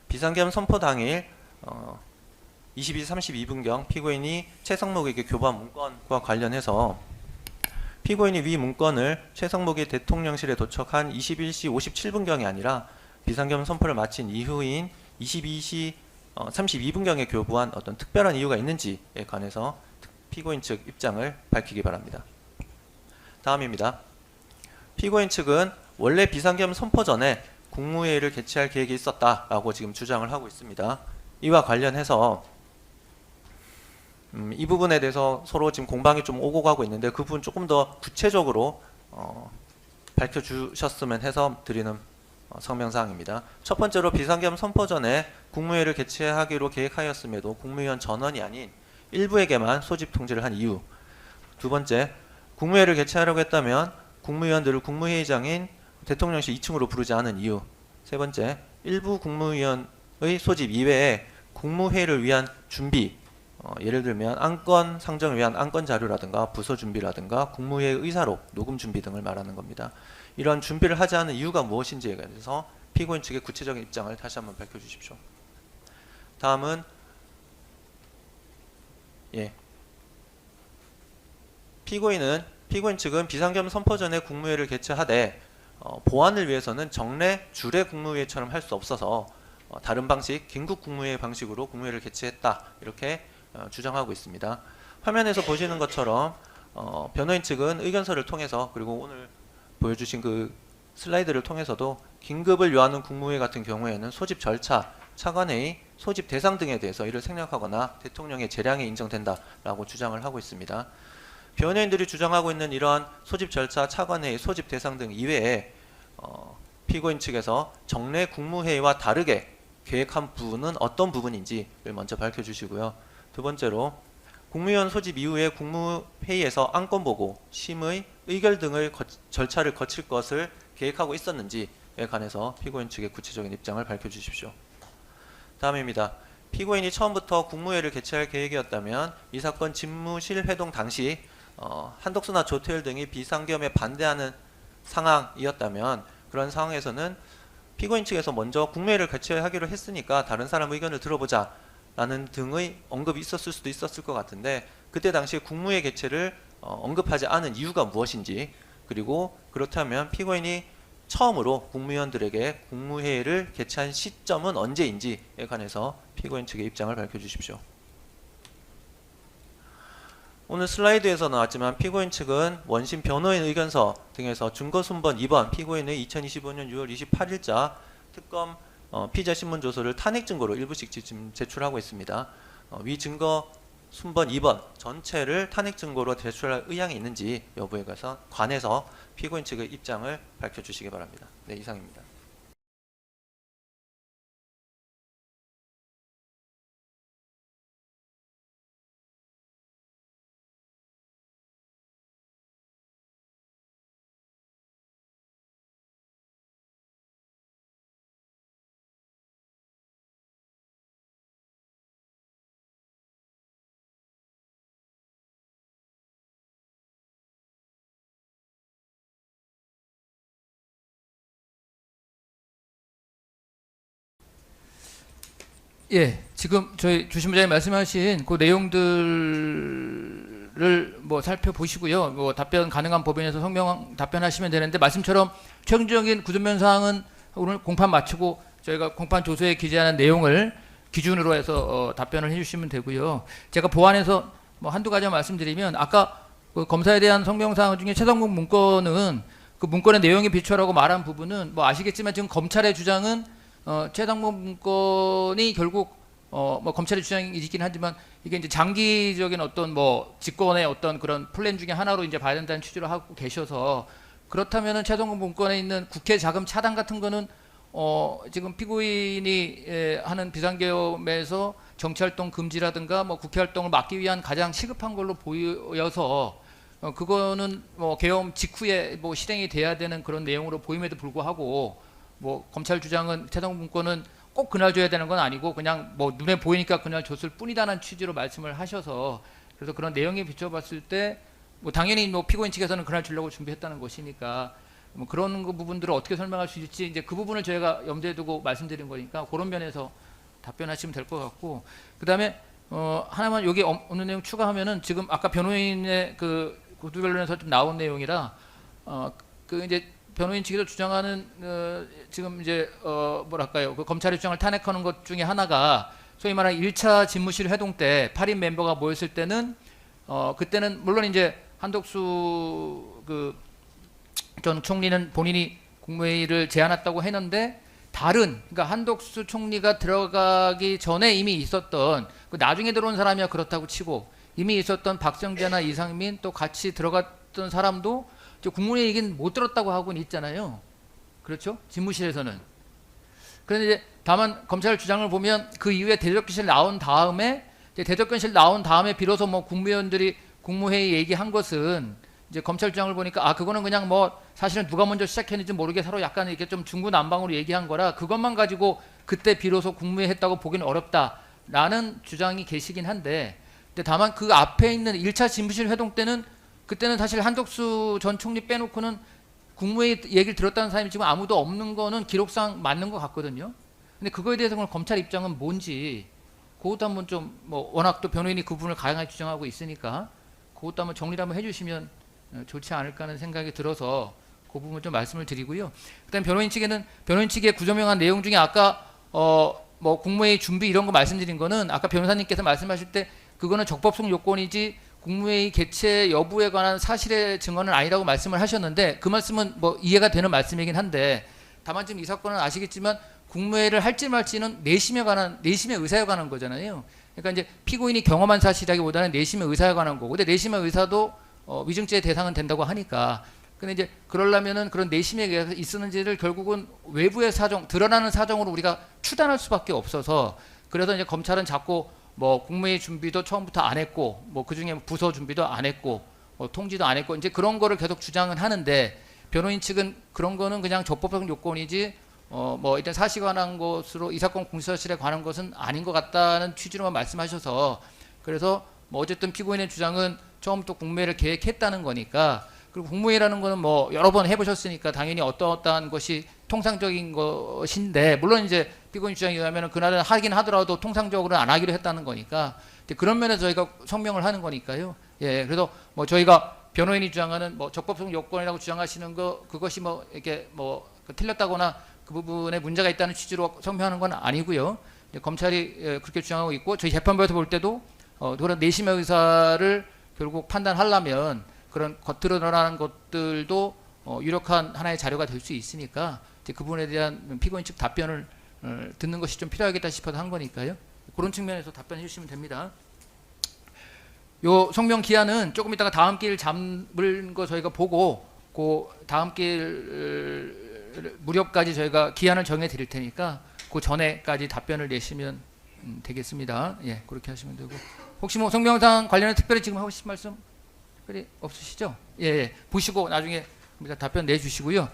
비상계엄 선포 당일 22시 32분경 피고인이 최상목에게 교부한 문건과 관련해서 피고인이 위 문건을 최상목이 대통령실에 도착한 21시 57분경이 아니라 비상계엄 선포를 마친 이후인 22시 32분경에 교부한 어떤 특별한 이유가 있는지에 관해서 피고인 측 입장을 밝히기 바랍니다. 다음입니다. 피고인 측은 원래 비상계엄 선포 전에 국무회의를 개최할 계획이 있었다라고 지금 주장을 하고 있습니다. 이와 관련해서 이 부분에 대해서 서로 지금 공방이 좀 오고 가고 있는데 그 부분 조금 더 구체적으로 밝혀주셨으면 해서 드리는 성명사항입니다. 첫 번째로 비상계엄 선포 전에 국무회의를 개최하기로 계획하였음에도 국무위원 전원이 아닌 일부에게만 소집 통지를 한 이유. 두 번째, 국무회의를 개최하려고 했다면 국무위원들을 국무회의장인 대통령실 2층으로 부르지 않은 이유. 세 번째, 일부 국무위원의 소집 이외에 국무회의를 위한 준비, 예를 들면 안건 상정을 위한 안건 자료라든가 부서 준비라든가 국무회의 의사록, 녹음 준비 등을 말하는 겁니다. 이런 준비를 하지 않은 이유가 무엇인지에 대해서 피고인 측의 구체적인 입장을 다시 한번 밝혀주십시오. 다음은 피고인 측은 비상겸 선포 전에 국무회의를 개최하되 보안을 위해서는 정례 주례 국무회의처럼 할 수 없어서 다른 방식, 긴급 국무회의 방식으로 국무회의를 개최했다, 이렇게 주장하고 있습니다. 화면에서 보시는 것처럼 변호인 측은 의견서를 통해서, 그리고 오늘 보여주신 그 슬라이드를 통해서도 긴급을 요하는 국무회의 같은 경우에는 소집 절차, 차관회의, 소집 대상 등에 대해서 이를 생략하거나 대통령의 재량에 인정된다라고 주장을 하고 있습니다. 변호인들이 주장하고 있는 이러한 소집 절차, 차관회의, 소집 대상 등 이외에 피고인 측에서 정례 국무회의와 다르게 계획한 부분은 어떤 부분인지를 먼저 밝혀주시고요. 두 번째로 국무위원 소집 이후에 국무회의에서 안건 보고, 심의, 의결 등을 절차를 거칠 것을 계획하고 있었는지에 관해서 피고인 측의 구체적인 입장을 밝혀주십시오. 다음입니다. 피고인이 처음부터 국무회의를 개최할 계획이었다면 이 사건 집무실 회동 당시 한덕수나 조태열 등이 비상겸에 반대하는 상황이었다면 그런 상황에서는 피고인 측에서 먼저 국무회의를 개최하기로 했으니까 다른 사람 의견을 들어보자 라는 등의 언급이 있었을 수도 있었을 것 같은데, 그때 당시에 국무회의 개최를 언급하지 않은 이유가 무엇인지, 그리고 그렇다면 피고인이 처음으로 국무위원들에게 국무회의를 개최한 시점은 언제인지에 관해서 피고인 측의 입장을 밝혀주십시오. 오늘 슬라이드에서 나왔지만 피고인 측은 원심 변호인 의견서 등에서 증거순번 2번 피고인의 2025년 6월 28일자 특검 피의자 신문 조서를 탄핵 증거로 일부씩 지금 제출하고 있습니다. 위 증거 순번 2번 전체를 탄핵 증거로 제출할 의향이 있는지 여부에 관해서 피고인 측의 입장을 밝혀주시기 바랍니다. 네, 이상입니다. 예, 지금 저희 주심부장님 말씀하신 그 내용들을 뭐 살펴보시고요. 뭐 답변 가능한 법원에서 성명 답변하시면 되는데, 말씀처럼 최종적인 구조면 사항은 오늘 공판 마치고 저희가 공판 조서에 기재하는 내용을 기준으로 해서 답변을 해주시면 되고요. 제가 보완해서 뭐 한두 가지 말씀드리면, 아까 그 검사에 대한 성명 사항 중에 최상목 문건은 그 문건의 내용에 비추라고 말한 부분은 뭐 아시겠지만 지금 검찰의 주장은 최상목 문건이 결국 뭐 검찰의 주장이긴 하지만 이게 이제 장기적인 어떤 뭐 집권의 어떤 그런 플랜 중에 하나로 이제 봐야 된다는 취지로 하고 계셔서, 그렇다면은 최상목 문건에 있는 국회 자금 차단 같은 거는 지금 피고인이 하는 비상계엄에서 정치활동 금지라든가 뭐 국회 활동을 막기 위한 가장 시급한 걸로 보여서 그거는 뭐 계엄 직후에 뭐 실행이 돼야 되는 그런 내용으로 보임에도 불구하고, 뭐 검찰 주장은 최상목 문건은 꼭 그날 줘야 되는 건 아니고 그냥 뭐 눈에 보이니까 그날 줬을 뿐이다라는 취지로 말씀을 하셔서, 그래서 그런 내용에 비춰봤을 때 뭐 당연히 뭐 피고인 측에서는 그날 주려고 준비했다는 것이니까 뭐 그런 그 부분들을 어떻게 설명할 수 있을지 이제 그 부분을 저희가 염두에 두고 말씀드린 거니까 그런 면에서 답변하시면 될 것 같고, 그다음에 하나만 여기 어느 내용 추가하면은, 지금 아까 변호인의 그 구두변론에서 좀 나온 내용이라 그 이제 변호인 측에서 주장하는 지금 이제 뭐랄까요, 그 검찰의 주장을 탄핵하는 것 중에 하나가 소위 말하는 1차 집무실 회동 때 8인 멤버가 모였을 때는 그때는 물론 이제 한덕수 그 전 총리는 본인이 국무회의를 제안했다고 했는데, 그러니까 한덕수 총리가 들어가기 전에 이미 있었던, 그 나중에 들어온 사람이야 그렇다고 치고 이미 있었던 박성재나 이상민 또 같이 들어갔던 사람도 국무회의 얘기는 못 들었다고 하고는 있잖아요. 그렇죠? 집무실에서는. 그런데 이제 다만 검찰 주장을 보면 그 이후에 대적기실 나온 다음에 이제 대법관실 나온 다음에 비로소 뭐 국무위원들이 국무회의 얘기한 것은 이제 검찰 주장을 보니까 그거는 그냥 뭐 사실은 누가 먼저 시작했는지 모르게 서로 약간 이렇게 좀 중구난방으로 얘기한 거라 그것만 가지고 그때 비로소 국무회의 했다고 보기는 어렵다라는 주장이 계시긴 한데, 근데 다만 그 앞에 있는 1차 진부실 회동 때는 그때는 사실 한덕수 전 총리 빼놓고는 국무회의 얘기를 들었다는 사람이 지금 아무도 없는 거는 기록상 맞는 것 같거든요. 근데 그거에 대해서 그럼 검찰 입장은 뭔지 그것도 한번 좀 뭐 워낙 또 변호인이 그 부분을 강하게 주장하고 있으니까 그것도 한번 정리를 한번 해주시면 좋지 않을까 하는 생각이 들어서 그 부분 좀 말씀을 드리고요. 그다음 변호인 측의 구조명한 내용 중에 아까 뭐 국무회의 준비 이런 거 말씀드린 거는 아까 변호사님께서 말씀하실 때 그거는 적법성 요건이지 국무회의 개최 여부에 관한 사실의 증언은 아니라고 말씀을 하셨는데 그 말씀은 뭐 이해가 되는 말씀이긴 한데, 다만 지금 이 사건은 아시겠지만 국무회의를 할지 말지는 내심의 의사에 관한 거잖아요. 그러니까 이제 피고인이 경험한 사실이라기보다는 내심의 의사에 관한 거고, 근데 내심의 의사도 위증죄의 대상은 된다고 하니까, 근데 이제 그러려면은 그런 내심에 의해서 있었는지를 결국은 외부의 사정, 드러나는 사정으로 우리가 추단할 수밖에 없어서, 그래서 이제 검찰은 자꾸 뭐 국무회의 준비도 처음부터 안 했고, 뭐 그 중에 부서 준비도 안 했고, 통지도 안 했고, 이제 그런 거를 계속 주장은 하는데, 변호인 측은 그런 거는 그냥 적법성 요건이지, 뭐 일단 사실관한 것으로 이 사건 공소사실에 관한 것은 아닌 것 같다는 취지로만 말씀하셔서, 그래서 뭐 어쨌든 피고인의 주장은 처음부터 국무회의를 계획했다는 거니까, 그리고 국무회의라는 거는 뭐 여러 번 해보셨으니까 당연히 어떠한 것이 통상적인 것인데, 물론 이제 피고인 주장에 의하면 그날은 하긴 하더라도 통상적으로는 안 하기로 했다는 거니까 그런 면에서 저희가 성명을 하는 거니까요. 예, 그래서 뭐 저희가 변호인이 주장하는 뭐 적법성 요건이라고 주장하시는 거, 그것이 뭐 이렇게 뭐 틀렸다거나 그 부분에 문제가 있다는 취지로 성명하는 건 아니고요. 검찰이 그렇게 주장하고 있고, 저희 재판부에서 볼 때도 그런 내심의 의사를 결국 판단하려면 그런 겉으로 드러나는 것들도 유력한 하나의 자료가 될 수 있으니까 이제 그 부분에 대한 피고인 측 답변을 듣는 것이 좀 필요하겠다 싶어서 한 거니까요. 그런 측면에서 답변해 주시면 됩니다. 요 성명 기한은 조금 이따가 다음 길 잡는 거 저희가 보고 그 다음 길 무렵까지 저희가 기한을 정해 드릴 테니까 그 전에까지 답변을 내시면 되겠습니다. 예, 그렇게 하시면 되고, 혹시 뭐 성명상 관련해 특별히 지금 하고 싶은 말씀 특별히 없으시죠? 예, 보시고 나중에 답변 내주시고요.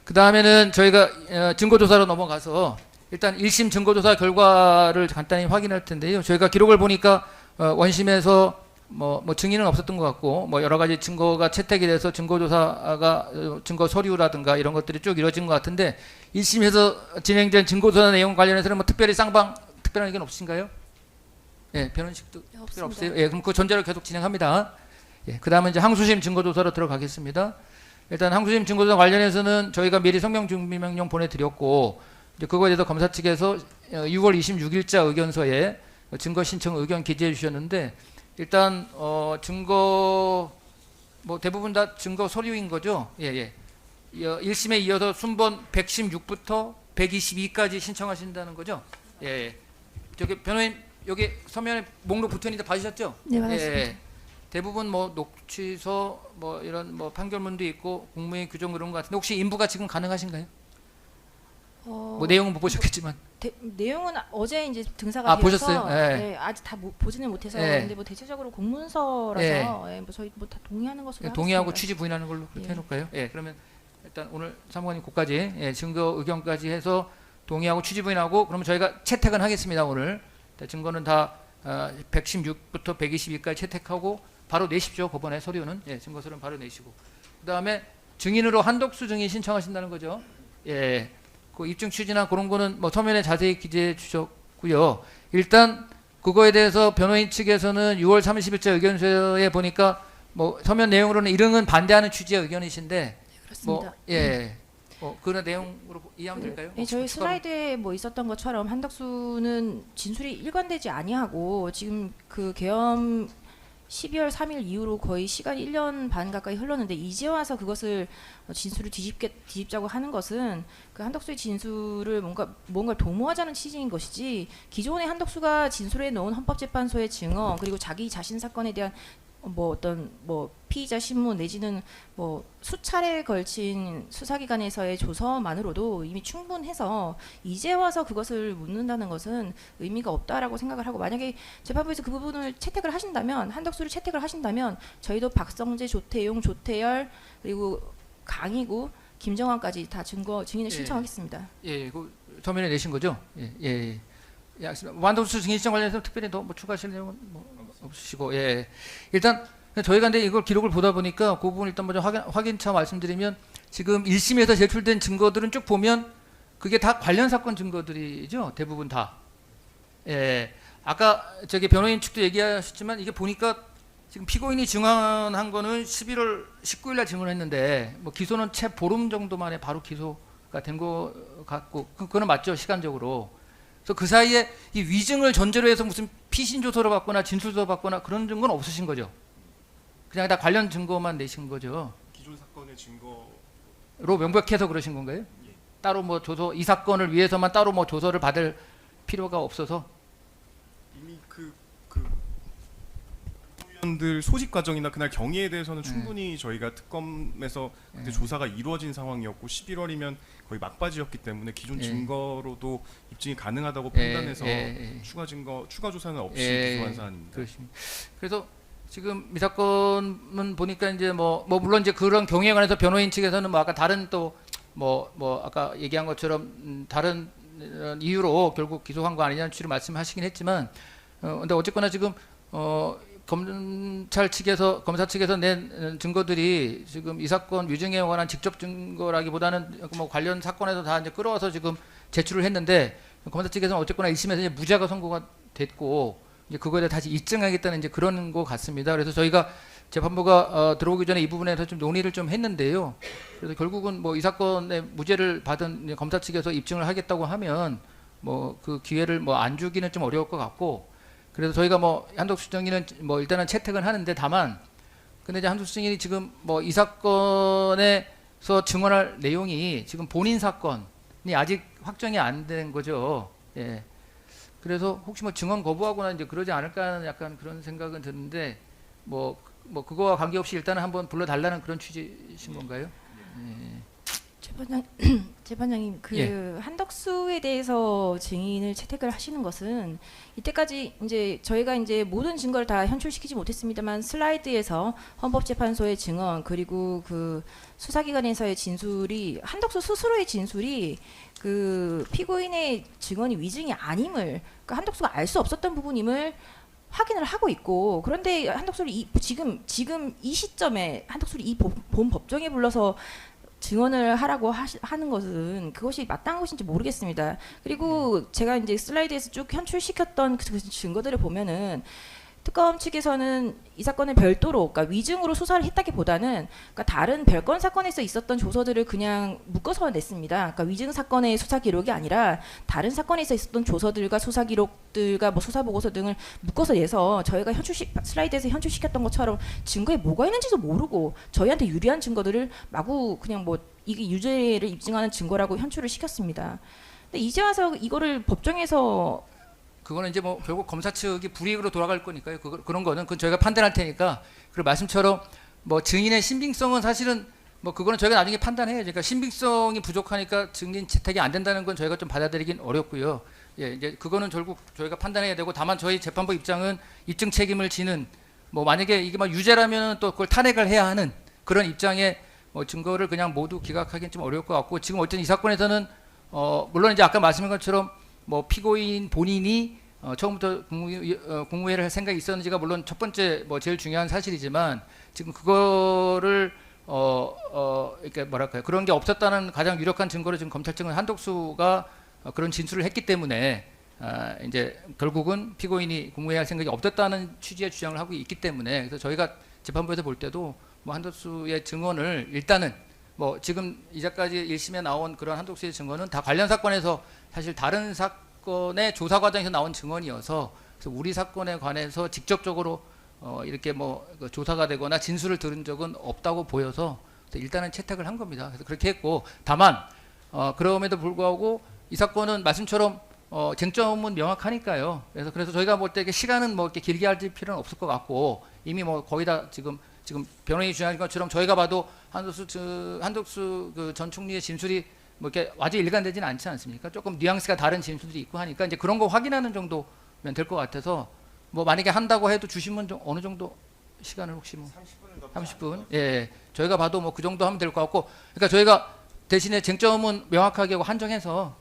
그 다음에는 저희가 증거조사로 넘어가서 일단 1심 증거조사 결과를 간단히 확인할 텐데요. 저희가 기록을 보니까 원심에서 뭐 증인은 없었던 것 같고, 뭐 여러 가지 증거가 채택이 돼서 증거조사가 증거 서류라든가 이런 것들이 쭉 이루어진 것 같은데, 1심에서 진행된 증거조사 내용 관련해서는 뭐 특별히 특별한 의견 없으신가요? 예, 변호인식도 특별 없어요. 예, 그럼 그 전제로 계속 진행합니다. 예, 그 다음에 이제 항소심 증거조사로 들어가겠습니다. 일단 항소심 증거조사 관련해서는 저희가 미리 성명 준비 명령 보내드렸고, 이제 그거에 대해서 검사 측에서 6월 26일자 의견서에 증거 신청 의견 기재해 주셨는데, 일단 증거 뭐 대부분 다 증거 서류인 거죠. 예. 1심에 이어서 순번 116부터 122까지 신청하신다는 거죠. 예. 저기 변호인 여기 서면에 목록 붙어 있는데 봐주셨죠? 네, 맞습니다. 예. 대부분 뭐 녹취서 뭐 이런 뭐 판결문도 있고 국무회의 규정 그런 것 같은데, 혹시 인부가 지금 가능하신가요? 뭐 내용은 못 보셨겠지만. 내용은 어제 이제 등사가 되어서 보셨어요? 예. 네, 아직 다 보지는 못해서. 예. 근데 뭐 대체적으로 공문서라서 예. 뭐 저희 뭐 다 동의하는 것으로 동의하고 하겠습니다. 취지 부인하는 걸로 그렇게 예. 해놓을까요? 예, 그러면 일단 오늘 사무관님 고까지 증거 의견까지 해서 동의하고 취지 부인하고, 그러면 저희가 채택은 하겠습니다. 오늘 증거는 다 116부터 122까지 채택하고 바로 내십시오. 법원에 서류는 증거 서류는 바로 내시고, 그 다음에 증인으로 한덕수 증인 신청하신다는 거죠. 예, 그 입증 취지나 그런 거는 뭐 서면에 자세히 기재해 주셨고요. 일단 그거에 대해서 변호인 측에서는 6월 30일자 의견서에 보니까 뭐 서면 내용으로는 일응은 반대하는 취지의 의견이신데, 그렇습니다. 그런 내용으로 이해하면 될까요? 네, 저희 슬라이드에 뭐 있었던 것처럼 한덕수는 진술이 일관되지 아니하고 지금 그 계엄 12월 3일 이후로 거의 시간이 1년 반 가까이 흘렀는데, 이제 와서 그것을 진술을 뒤집자고 하는 것은 그 한덕수의 진술을 뭔가 도모하자는 취지인 것이지, 기존에 한덕수가 진술해 놓은 헌법재판소의 증언, 그리고 자기 자신 사건에 대한 뭐 어떤 뭐 피의자 신문 내지는 뭐 수차례에 걸친 수사기관에서의 조서만으로도 이미 충분해서 이제 와서 그것을 묻는다는 것은 의미가 없다라고 생각을 하고, 만약에 재판부에서 그 부분을 채택을 하신다면, 한덕수를 채택을 하신다면 저희도 박성재, 조태용, 조태열 그리고 강희구, 김정환까지 다 증인을 신청하겠습니다. 예, 그 서면에 내신 거죠? 예, 예. 예, 알겠습니다. 한덕수 증인 신청 관련해서 특별히 더 뭐 추가하실 내용은 뭐 없으시고, 예. 일단 저희가 근데 이걸 기록을 보다 보니까 그 부분 일단 먼저 확인차 말씀드리면, 지금 1심에서 제출된 증거들은 쭉 보면 그게 다 관련 사건 증거들이죠. 대부분 다. 예. 아까 저기 변호인 측도 얘기하셨지만 이게 보니까 지금 피고인이 증언한 거는 11월 19일 날 증언했는데 뭐 기소는 채 보름 정도 만에 바로 기소가 된 거 같고, 그거는 맞죠, 시간적으로. 그래서 그 사이에 이 위증을 전제로 해서 무슨 피신 조서를 받거나 진술서 받거나 그런 증거는 없으신 거죠. 그냥 다 관련 증거만 내신 거죠. 기존 사건의 증거로 명백해서 그러신 건가요? 예. 따로 뭐 조서, 이 사건을 위해서만 따로 뭐 조서를 받을 필요가 없어서. 이미 그 의원들 소집 과정이나 그날 경위에 대해서는 충분히 저희가 특검에서 그때 조사가 이루어진 상황이었고 11월이면 거의 막바지였기 때문에 기존 예. 증거로도 입증이 가능하다고 예, 판단해서 예. 추가 조사는 없이 예, 기소한 사안입니다. 그렇습니다. 그래서 지금 이 사건은 보니까 이제 뭐 물론 이제 그런 경위에 관해서 변호인 측에서는 뭐 아까 다른 또 뭐 아까 얘기한 것처럼 다른 이유로 결국 기소한 거 아니냐는 취지로 말씀하시긴 했지만, 근데 어쨌거나 지금 검사 측에서 낸 증거들이 지금 이 사건 위증에 관한 직접 증거라기보다는 뭐 관련 사건에서 다 이제 끌어와서 지금 제출을 했는데, 검사 측에서는 어쨌거나 1심에서 이제 무죄가 선고가 됐고 이제 그거에 대해 다시 입증하겠다는 이제 그런 것 같습니다. 그래서 저희가 재판부가 들어오기 전에 이 부분에서 좀 논의를 좀 했는데요. 그래서 결국은 뭐 이 사건에 무죄를 받은 검사 측에서 입증을 하겠다고 하면 뭐 그 기회를 뭐 안 주기는 좀 어려울 것 같고, 그래서 저희가 뭐 한덕수 증인은 뭐 일단은 채택은 하는데, 다만 근데 이제 한덕수 증인이 지금 뭐 이 사건에서 증언할 내용이 지금 본인 사건이 아직 확정이 안 된 거죠. 예. 그래서 혹시 뭐 증언 거부하거나 이제 그러지 않을까 하는 약간 그런 생각은 드는데, 뭐 그거와 관계없이 일단은 한번 불러달라는 그런 취지신 건가요? 예. 재판장님, 예. 한덕수에 대해서 증인을 채택을 하시는 것은 이때까지 이제 저희가 이제 모든 증거를 다 현출시키지 못했습니다만 슬라이드에서 헌법재판소의 증언 그리고 그 수사기관에서의 진술이, 한덕수 스스로의 진술이 그 피고인의 증언이 위증이 아님을, 그러니까 한덕수가 알 수 없었던 부분임을 확인을 하고 있고, 그런데 한덕수를 지금 이 시점에 한덕수를 이 본 법정에 불러서 증언을 하라고 하는 것은 그것이 마땅한 것인지 모르겠습니다. 그리고 제가 이제 슬라이드에서 쭉 현출시켰던 그 증거들을 보면은 특검 측에서는 이 사건을 별도로, 그러니까 위증으로 수사를 했다기보다는 그러니까 다른 별건 사건에서 있었던 조서들을 그냥 묶어서 냈습니다. 그러니까 위증 사건의 수사 기록이 아니라 다른 사건에서 있었던 조서들과 수사 기록들과 뭐 수사 보고서 등을 묶어서 내서 저희가 슬라이드에서 현출시켰던 것처럼 증거에 뭐가 있는지도 모르고 저희한테 유리한 증거들을 마구 그냥 뭐 이게 유죄를 입증하는 증거라고 현출을 시켰습니다. 근데 이제 와서 이거를 법정에서 그거는 이제 뭐 결국 검사 측이 불이익으로 돌아갈 거니까요. 그런 거는 그건 저희가 판단할 테니까. 그리고 말씀처럼 뭐 증인의 신빙성은 사실은 뭐 그거는 저희가 나중에 판단해요. 그러니까 신빙성이 부족하니까 증인 채택이 안 된다는 건 저희가 좀 받아들이긴 어렵고요. 예, 이제 그거는 결국 저희가 판단해야 되고, 다만 저희 재판부 입장은 입증 책임을 지는, 뭐 만약에 이게 막 유죄라면 또 그걸 탄핵을 해야 하는 그런 입장에 뭐 증거를 그냥 모두 기각하기는 좀 어려울 것 같고, 지금 어쨌든 이 사건에서는 물론 이제 아까 말씀한 것처럼 뭐 피고인 본인이 처음부터 국무회의를 할 생각이 있었는지가 물론 첫 번째 뭐 제일 중요한 사실이지만, 지금 그거를 이렇게 뭐랄까요, 그런 게 없었다는 가장 유력한 증거를 지금 검찰 측은 한덕수가 그런 진술을 했기 때문에 이제 결국은 피고인이 국무회의 할 생각이 없었다는 취지의 주장을 하고 있기 때문에, 그래서 저희가 재판부에서 볼 때도 뭐 한덕수의 증언을 일단은 뭐 지금 이제까지 1심에 나온 그런 한덕수의 증언은 다 관련 사건에서 사실 다른 사건의 조사 과정에서 나온 증언이어서, 그래서 우리 사건에 관해서 직접적으로 이렇게 뭐 조사가 되거나 진술을 들은 적은 없다고 보여서 일단은 채택을 한 겁니다. 그래서 그렇게 했고, 다만 그럼에도 불구하고 이 사건은 말씀처럼 쟁점은 명확하니까요. 그래서 저희가 볼 때 시간은 뭐 이렇게 길게 할 필요는 없을 것 같고 이미 뭐 거의 다 지금 변호인이 주장한 것처럼 저희가 봐도 한덕수 그 전 총리의 진술이 뭐 이렇게 아주 일관되지는 않지 않습니까? 조금 뉘앙스가 다른 진술들이 있고 하니까 이제 그런 거 확인하는 정도면 될 것 같아서 뭐 만약에 한다고 해도 주시면 좀 어느 정도 시간을 혹시 뭐 30분? 예, 저희가 봐도 뭐 그 정도 하면 될 것 같고, 그러니까 저희가 대신에 쟁점은 명확하게 하고 한정해서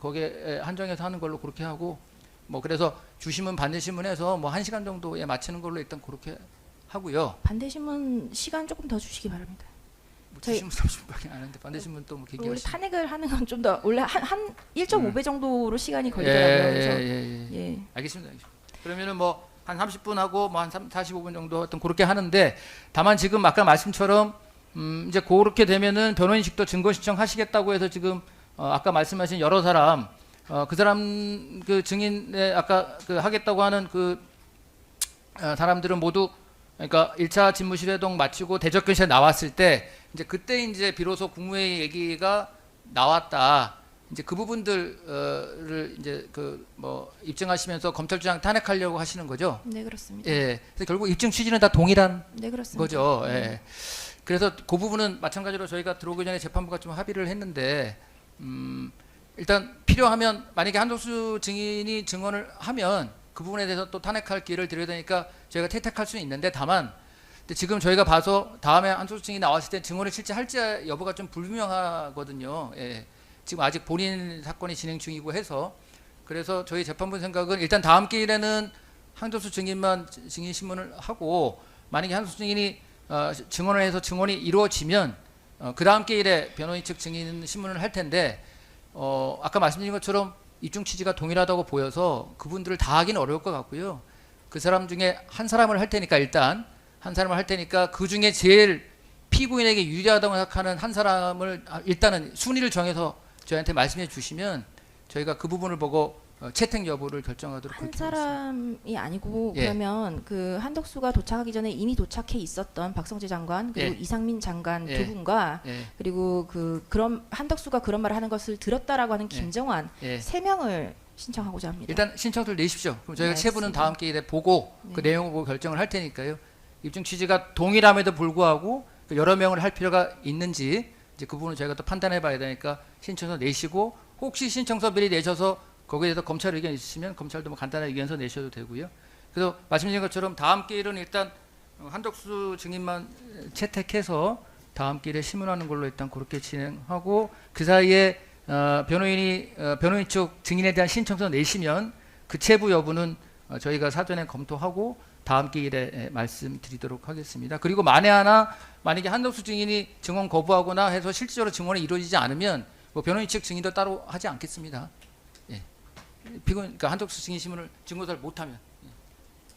거기에 한정해서 하는 걸로 그렇게 하고, 뭐 그래서 주시면 반대신문 해서 뭐 1시간 정도에 맞추는 걸로 일단 그렇게 하고요. 반대신문 시간 조금 더 주시기 바랍니다. 뭐 저희- 주시면 30분밖에 안 하는데 반대신문 또 뭐 원래 길게 하시면. 탄핵을 하는 건 좀 더 원래 한 1.5배 정도로 시간이 걸리더라고요. 그래서 예. 알겠습니다. 그러면은 뭐 한 30분 하고 뭐 한 45분 정도 어떤 그렇게 하는데, 다만 지금 아까 말씀처럼 이제 그렇게 되면은 변호인식도 증거 신청하시겠다고 해서 지금 아까 말씀하신 여러 사람 그 사람 그 증인의 아까 그 하겠다고 하는 그 사람들은 모두 그러니까 1차 집무실 회동 마치고 대접견실에 나왔을 때 이제 그때 이제 비로소 국무회의 얘기가 나왔다. 이제 그 부분들을 이제 그 뭐 입증하시면서 검찰 주장 탄핵하려고 하시는 거죠. 네, 그렇습니다. 예. 그래서 결국 입증 취지는 다 동일한 네, 그렇습니다. 거죠. 예. 그래서 그 부분은 마찬가지로 저희가 들어오기 전에 재판부가 좀 합의를 했는데 일단 필요하면 만약에 한덕수 증인이 증언을 하면 그 부분에 대해서 또 탄핵할 기회를 드려야 되니까 저희가 채택할 수는 있는데, 다만 근데 지금 저희가 봐서 다음에 한덕수 증인이 나왔을 때 증언을 실제 할지 여부가 좀 불분명하거든요. 예. 지금 아직 본인 사건이 진행 중이고 해서, 그래서 저희 재판부 생각은 일단 다음 기일에는 한덕수 증인만 증인 신문을 하고, 만약에 한덕수 증인이 증언을 해서 증언이 이루어지면 그 다음 기일에 변호인 측 증인 신문을 할 텐데, 아까 말씀드린 것처럼 입증 취지가 동일하다고 보여서 그분들을 다 하기는 어려울 것 같고요. 그 사람 중에 한 사람을 할 테니까 일단 한 사람을 할 테니까 그 중에 제일 피고인에게 유리하다고 생각하는 한 사람을 일단은 순위를 정해서 저희한테 말씀해 주시면 저희가 그 부분을 보고 채택 여부를 결정하도록 한 그렇게 하겠습니다. 사람이 아니고 예. 그러면 그 한덕수가 도착하기 전에 이미 도착해 있었던 박성재 장관 그리고 예. 이상민 장관 예. 두 분과 예, 그리고 그런 한덕수가 그런 말을 하는 것을 들었다라고 하는 김정환 예. 세 명을 신청하고자 합니다. 일단 신청서를 내십시오. 그럼 저희가 네, 세 분은 알겠습니다. 다음 기일에 보고 그 네. 내용을 보고 결정을 할 테니까요. 입증 취지가 동일함에도 불구하고 그 여러 명을 할 필요가 있는지 이제 그 부분을 저희가 또 판단해 봐야 되니까 신청서 내시고, 혹시 신청서 미리 내셔서 거기에 대해서 검찰 의견 있으시면 검찰도 뭐 간단한 의견서 내셔도 되고요. 그래서 말씀드린 것처럼 다음 기일은 일단 한덕수 증인만 채택해서 다음 기일에 신문하는 걸로 일단 그렇게 진행하고, 그 사이에 변호인 쪽 증인에 대한 신청서 내시면 그 체부 여부는 저희가 사전에 검토하고 다음 기일에 말씀드리도록 하겠습니다. 그리고 만약에 한덕수 증인이 증언 거부하거나 해서 실질적으로 증언이 이루어지지 않으면 뭐 변호인 측 증인도 따로 하지 않겠습니다. 예. 그러니까 한덕수 증인 신문을 증거사를 못하면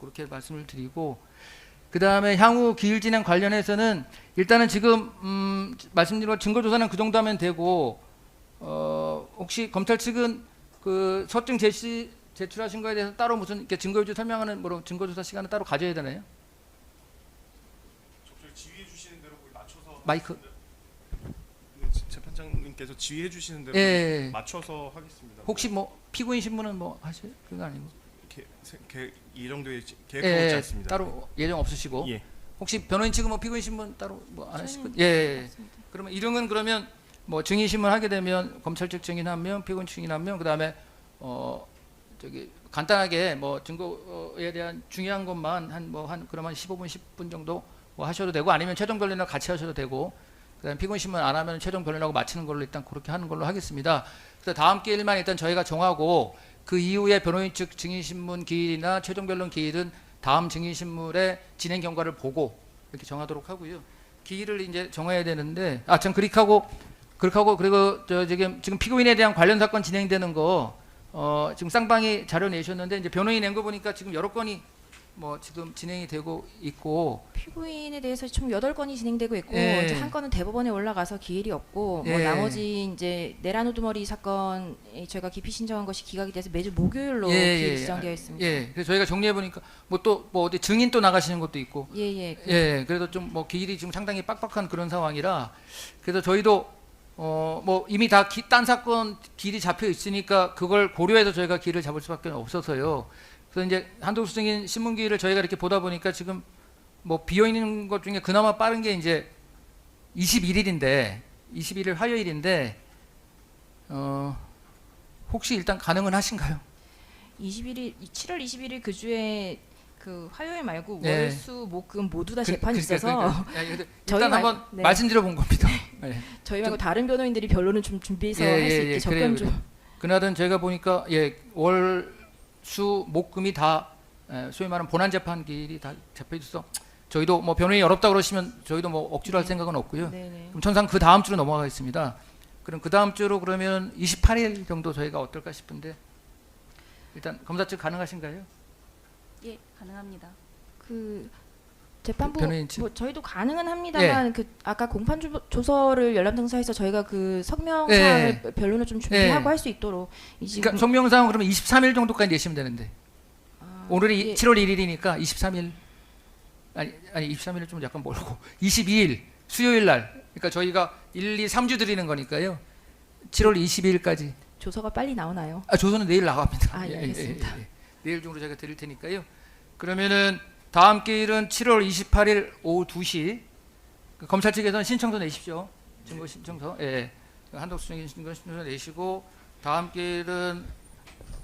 그렇게 말씀을 드리고, 그 다음에 향후 기일 진행 관련해서는 일단은 지금 말씀드린 것 증거 조사는 그 정도 하면 되고, 혹시 검찰 측은 그 서증 제출하신 거에 대해서 따로 무슨 이렇게 증거 유지 설명하는 뭐로 증거 조사 시간을 따로 가져야 되나요? 저희 지휘해 주시는 대로 거기 맞춰서 마이크. 재판장님께서 지휘해 주시는 대로 예. 맞춰서 하겠습니다. 혹시 뭐 피고인 신문은 뭐 하실 그거 아니고? 예정돼 계획하고 있지 않습니다. 따로 예정 없으시고. 예. 혹시 변호인 측은 뭐 피고인 신문 따로 뭐 안 하실 거? 저는 예. 맞습니다. 그러면 이름은 그러면 뭐 증인 신문 하게 되면 검찰 측 증인 한 명, 피고인 증인 한 명, 그다음에 저기 간단하게 뭐 증거에 대한 중요한 것만 한 그러면 15분 10분 정도 뭐 하셔도 되고, 아니면 최종 변론을 같이 하셔도 되고, 그다음에 피고인 신문 안 하면 최종 변론하고 마치는 걸로 일단 그렇게 하는 걸로 하겠습니다. 그래서 다음 기일만 일단 저희가 정하고 그 이후에 변호인 측 증인 신문 기일이나 최종 변론 기일은 다음 증인 신문의 진행 경과를 보고 이렇게 정하도록 하고요. 기일을 이제 정해야 되는데 전 그렇게 하고 그리고 지금 피고인에 대한 관련 사건 진행되는 거 지금 쌍방이 자료 내셨는데 이제 변호인 낸 거 보니까 지금 여러 건이 뭐 지금 진행이 되고 있고, 피고인에 대해서 총 8건이 진행되고 있고 예. 이제 한 건은 대법원에 올라가서 기일이 없고 뭐 예. 나머지 이제 내란우두머리 사건 저희가 기피 신청한 것이 기각이 돼서 매주 목요일로 예, 기일이 예. 지정되어 있습니다. 예, 그래서 저희가 정리해 보니까 뭐 또 뭐 어디 증인 또 나가시는 것도 있고, 예. 예, 그래도 좀 뭐 기일이 지금 상당히 빡빡한 그런 상황이라, 그래서 저희도 뭐 이미 다 딴 사건 길이 잡혀 있으니까 그걸 고려해서 저희가 길을 잡을 수밖에 없어서요. 그래서 이제 한덕수 증인 신문기를 저희가 이렇게 보다 보니까 지금 뭐 비어 있는 것 중에 그나마 빠른 게 이제 21일 화요일인데 혹시 일단 가능은 하신가요? 7월 21일 그 주에 그 화요일 말고 네. 월, 수, 목, 금 모두 다 재판이 있어서 일단 저희 말- 한번 네. 말씀드려 본 겁니다. 네. 저희 말고 다른 변호인들이 변론을 좀 준비해서 예, 할 수 예, 있게 예, 접근 그래요, 좀. 그나든 저희가 보니까 월, 수, 목, 금이 다 소위 말하는 본안 재판길이 다 잡혀 있어. 저희도 뭐 변호인이 어렵다 그러시면 저희도 뭐 억지로 할 생각은 없고요. 네네. 그럼 전상 그 다음 주로 넘어가겠습니다. 그럼 그 다음 주로 그러면 28일 정도 저희가 어떨까 싶은데 일단 검사 측 가능하신가요? 예, 가능합니다. 그 재판부 변호인 측. 뭐 저희도 가능은 합니다만 그 아까 공판 조서를 열람등사해서 저희가 그 성명 예. 사항을 변론을 좀 준비하고 예. 할 수 있도록 이 지금 그러니까 성명상 그러면 23일 정도까지 내시면 되는데 오늘이 예. 7월 1일이니까 23일 아니 23일은 좀 약간 멀고 22일 수요일 날 그러니까 저희가 1, 2, 3주 드리는 거니까요. 7월 22일까지 조서가 빨리 나오나요? 조서는 내일 나갑니다. 아, 예, 알겠습니다. 내일 중으로 제가 드릴 테니까요. 그러면은 다음 기일은 7월 28일 오후 2시 그 검찰 측에서는 신청서 내십시오. 증거 신청서. 예. 한덕수 증인 증거 신청서 내시고 다음 기일은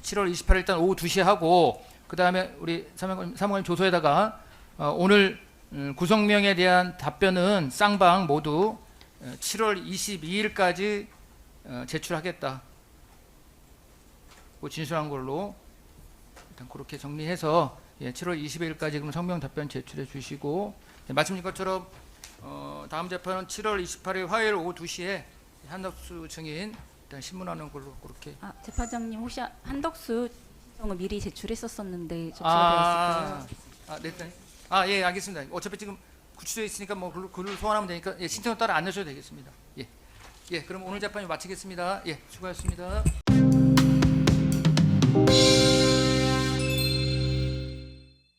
7월 28일 일단 오후 2시에 하고 그다음에 우리 사무관님 조서에다가 오늘 구성명에 대한 답변은 쌍방 모두 7월 22일까지 제출하겠다. 그 진술한 걸로 일단 그렇게 정리해서 7월 20일까지 그럼 성명 답변 제출해 주시고 말씀드린 것처럼 다음 재판은 7월 28일 화요일 오후 2시에 한덕수 증인 일단 신문하는 걸로 그렇게. 재판장님 혹시 한덕수 신청을 미리 제출했었었는데 접수가 되었을까요? 냈다니. 예, 알겠습니다. 어차피 지금 구치소에 있으니까 뭐 글을 소환하면 되니까 신청을 따라 안 내셔도 되겠습니다. 예, 그럼 오늘 재판이 마치겠습니다. 예, 수고하셨습니다.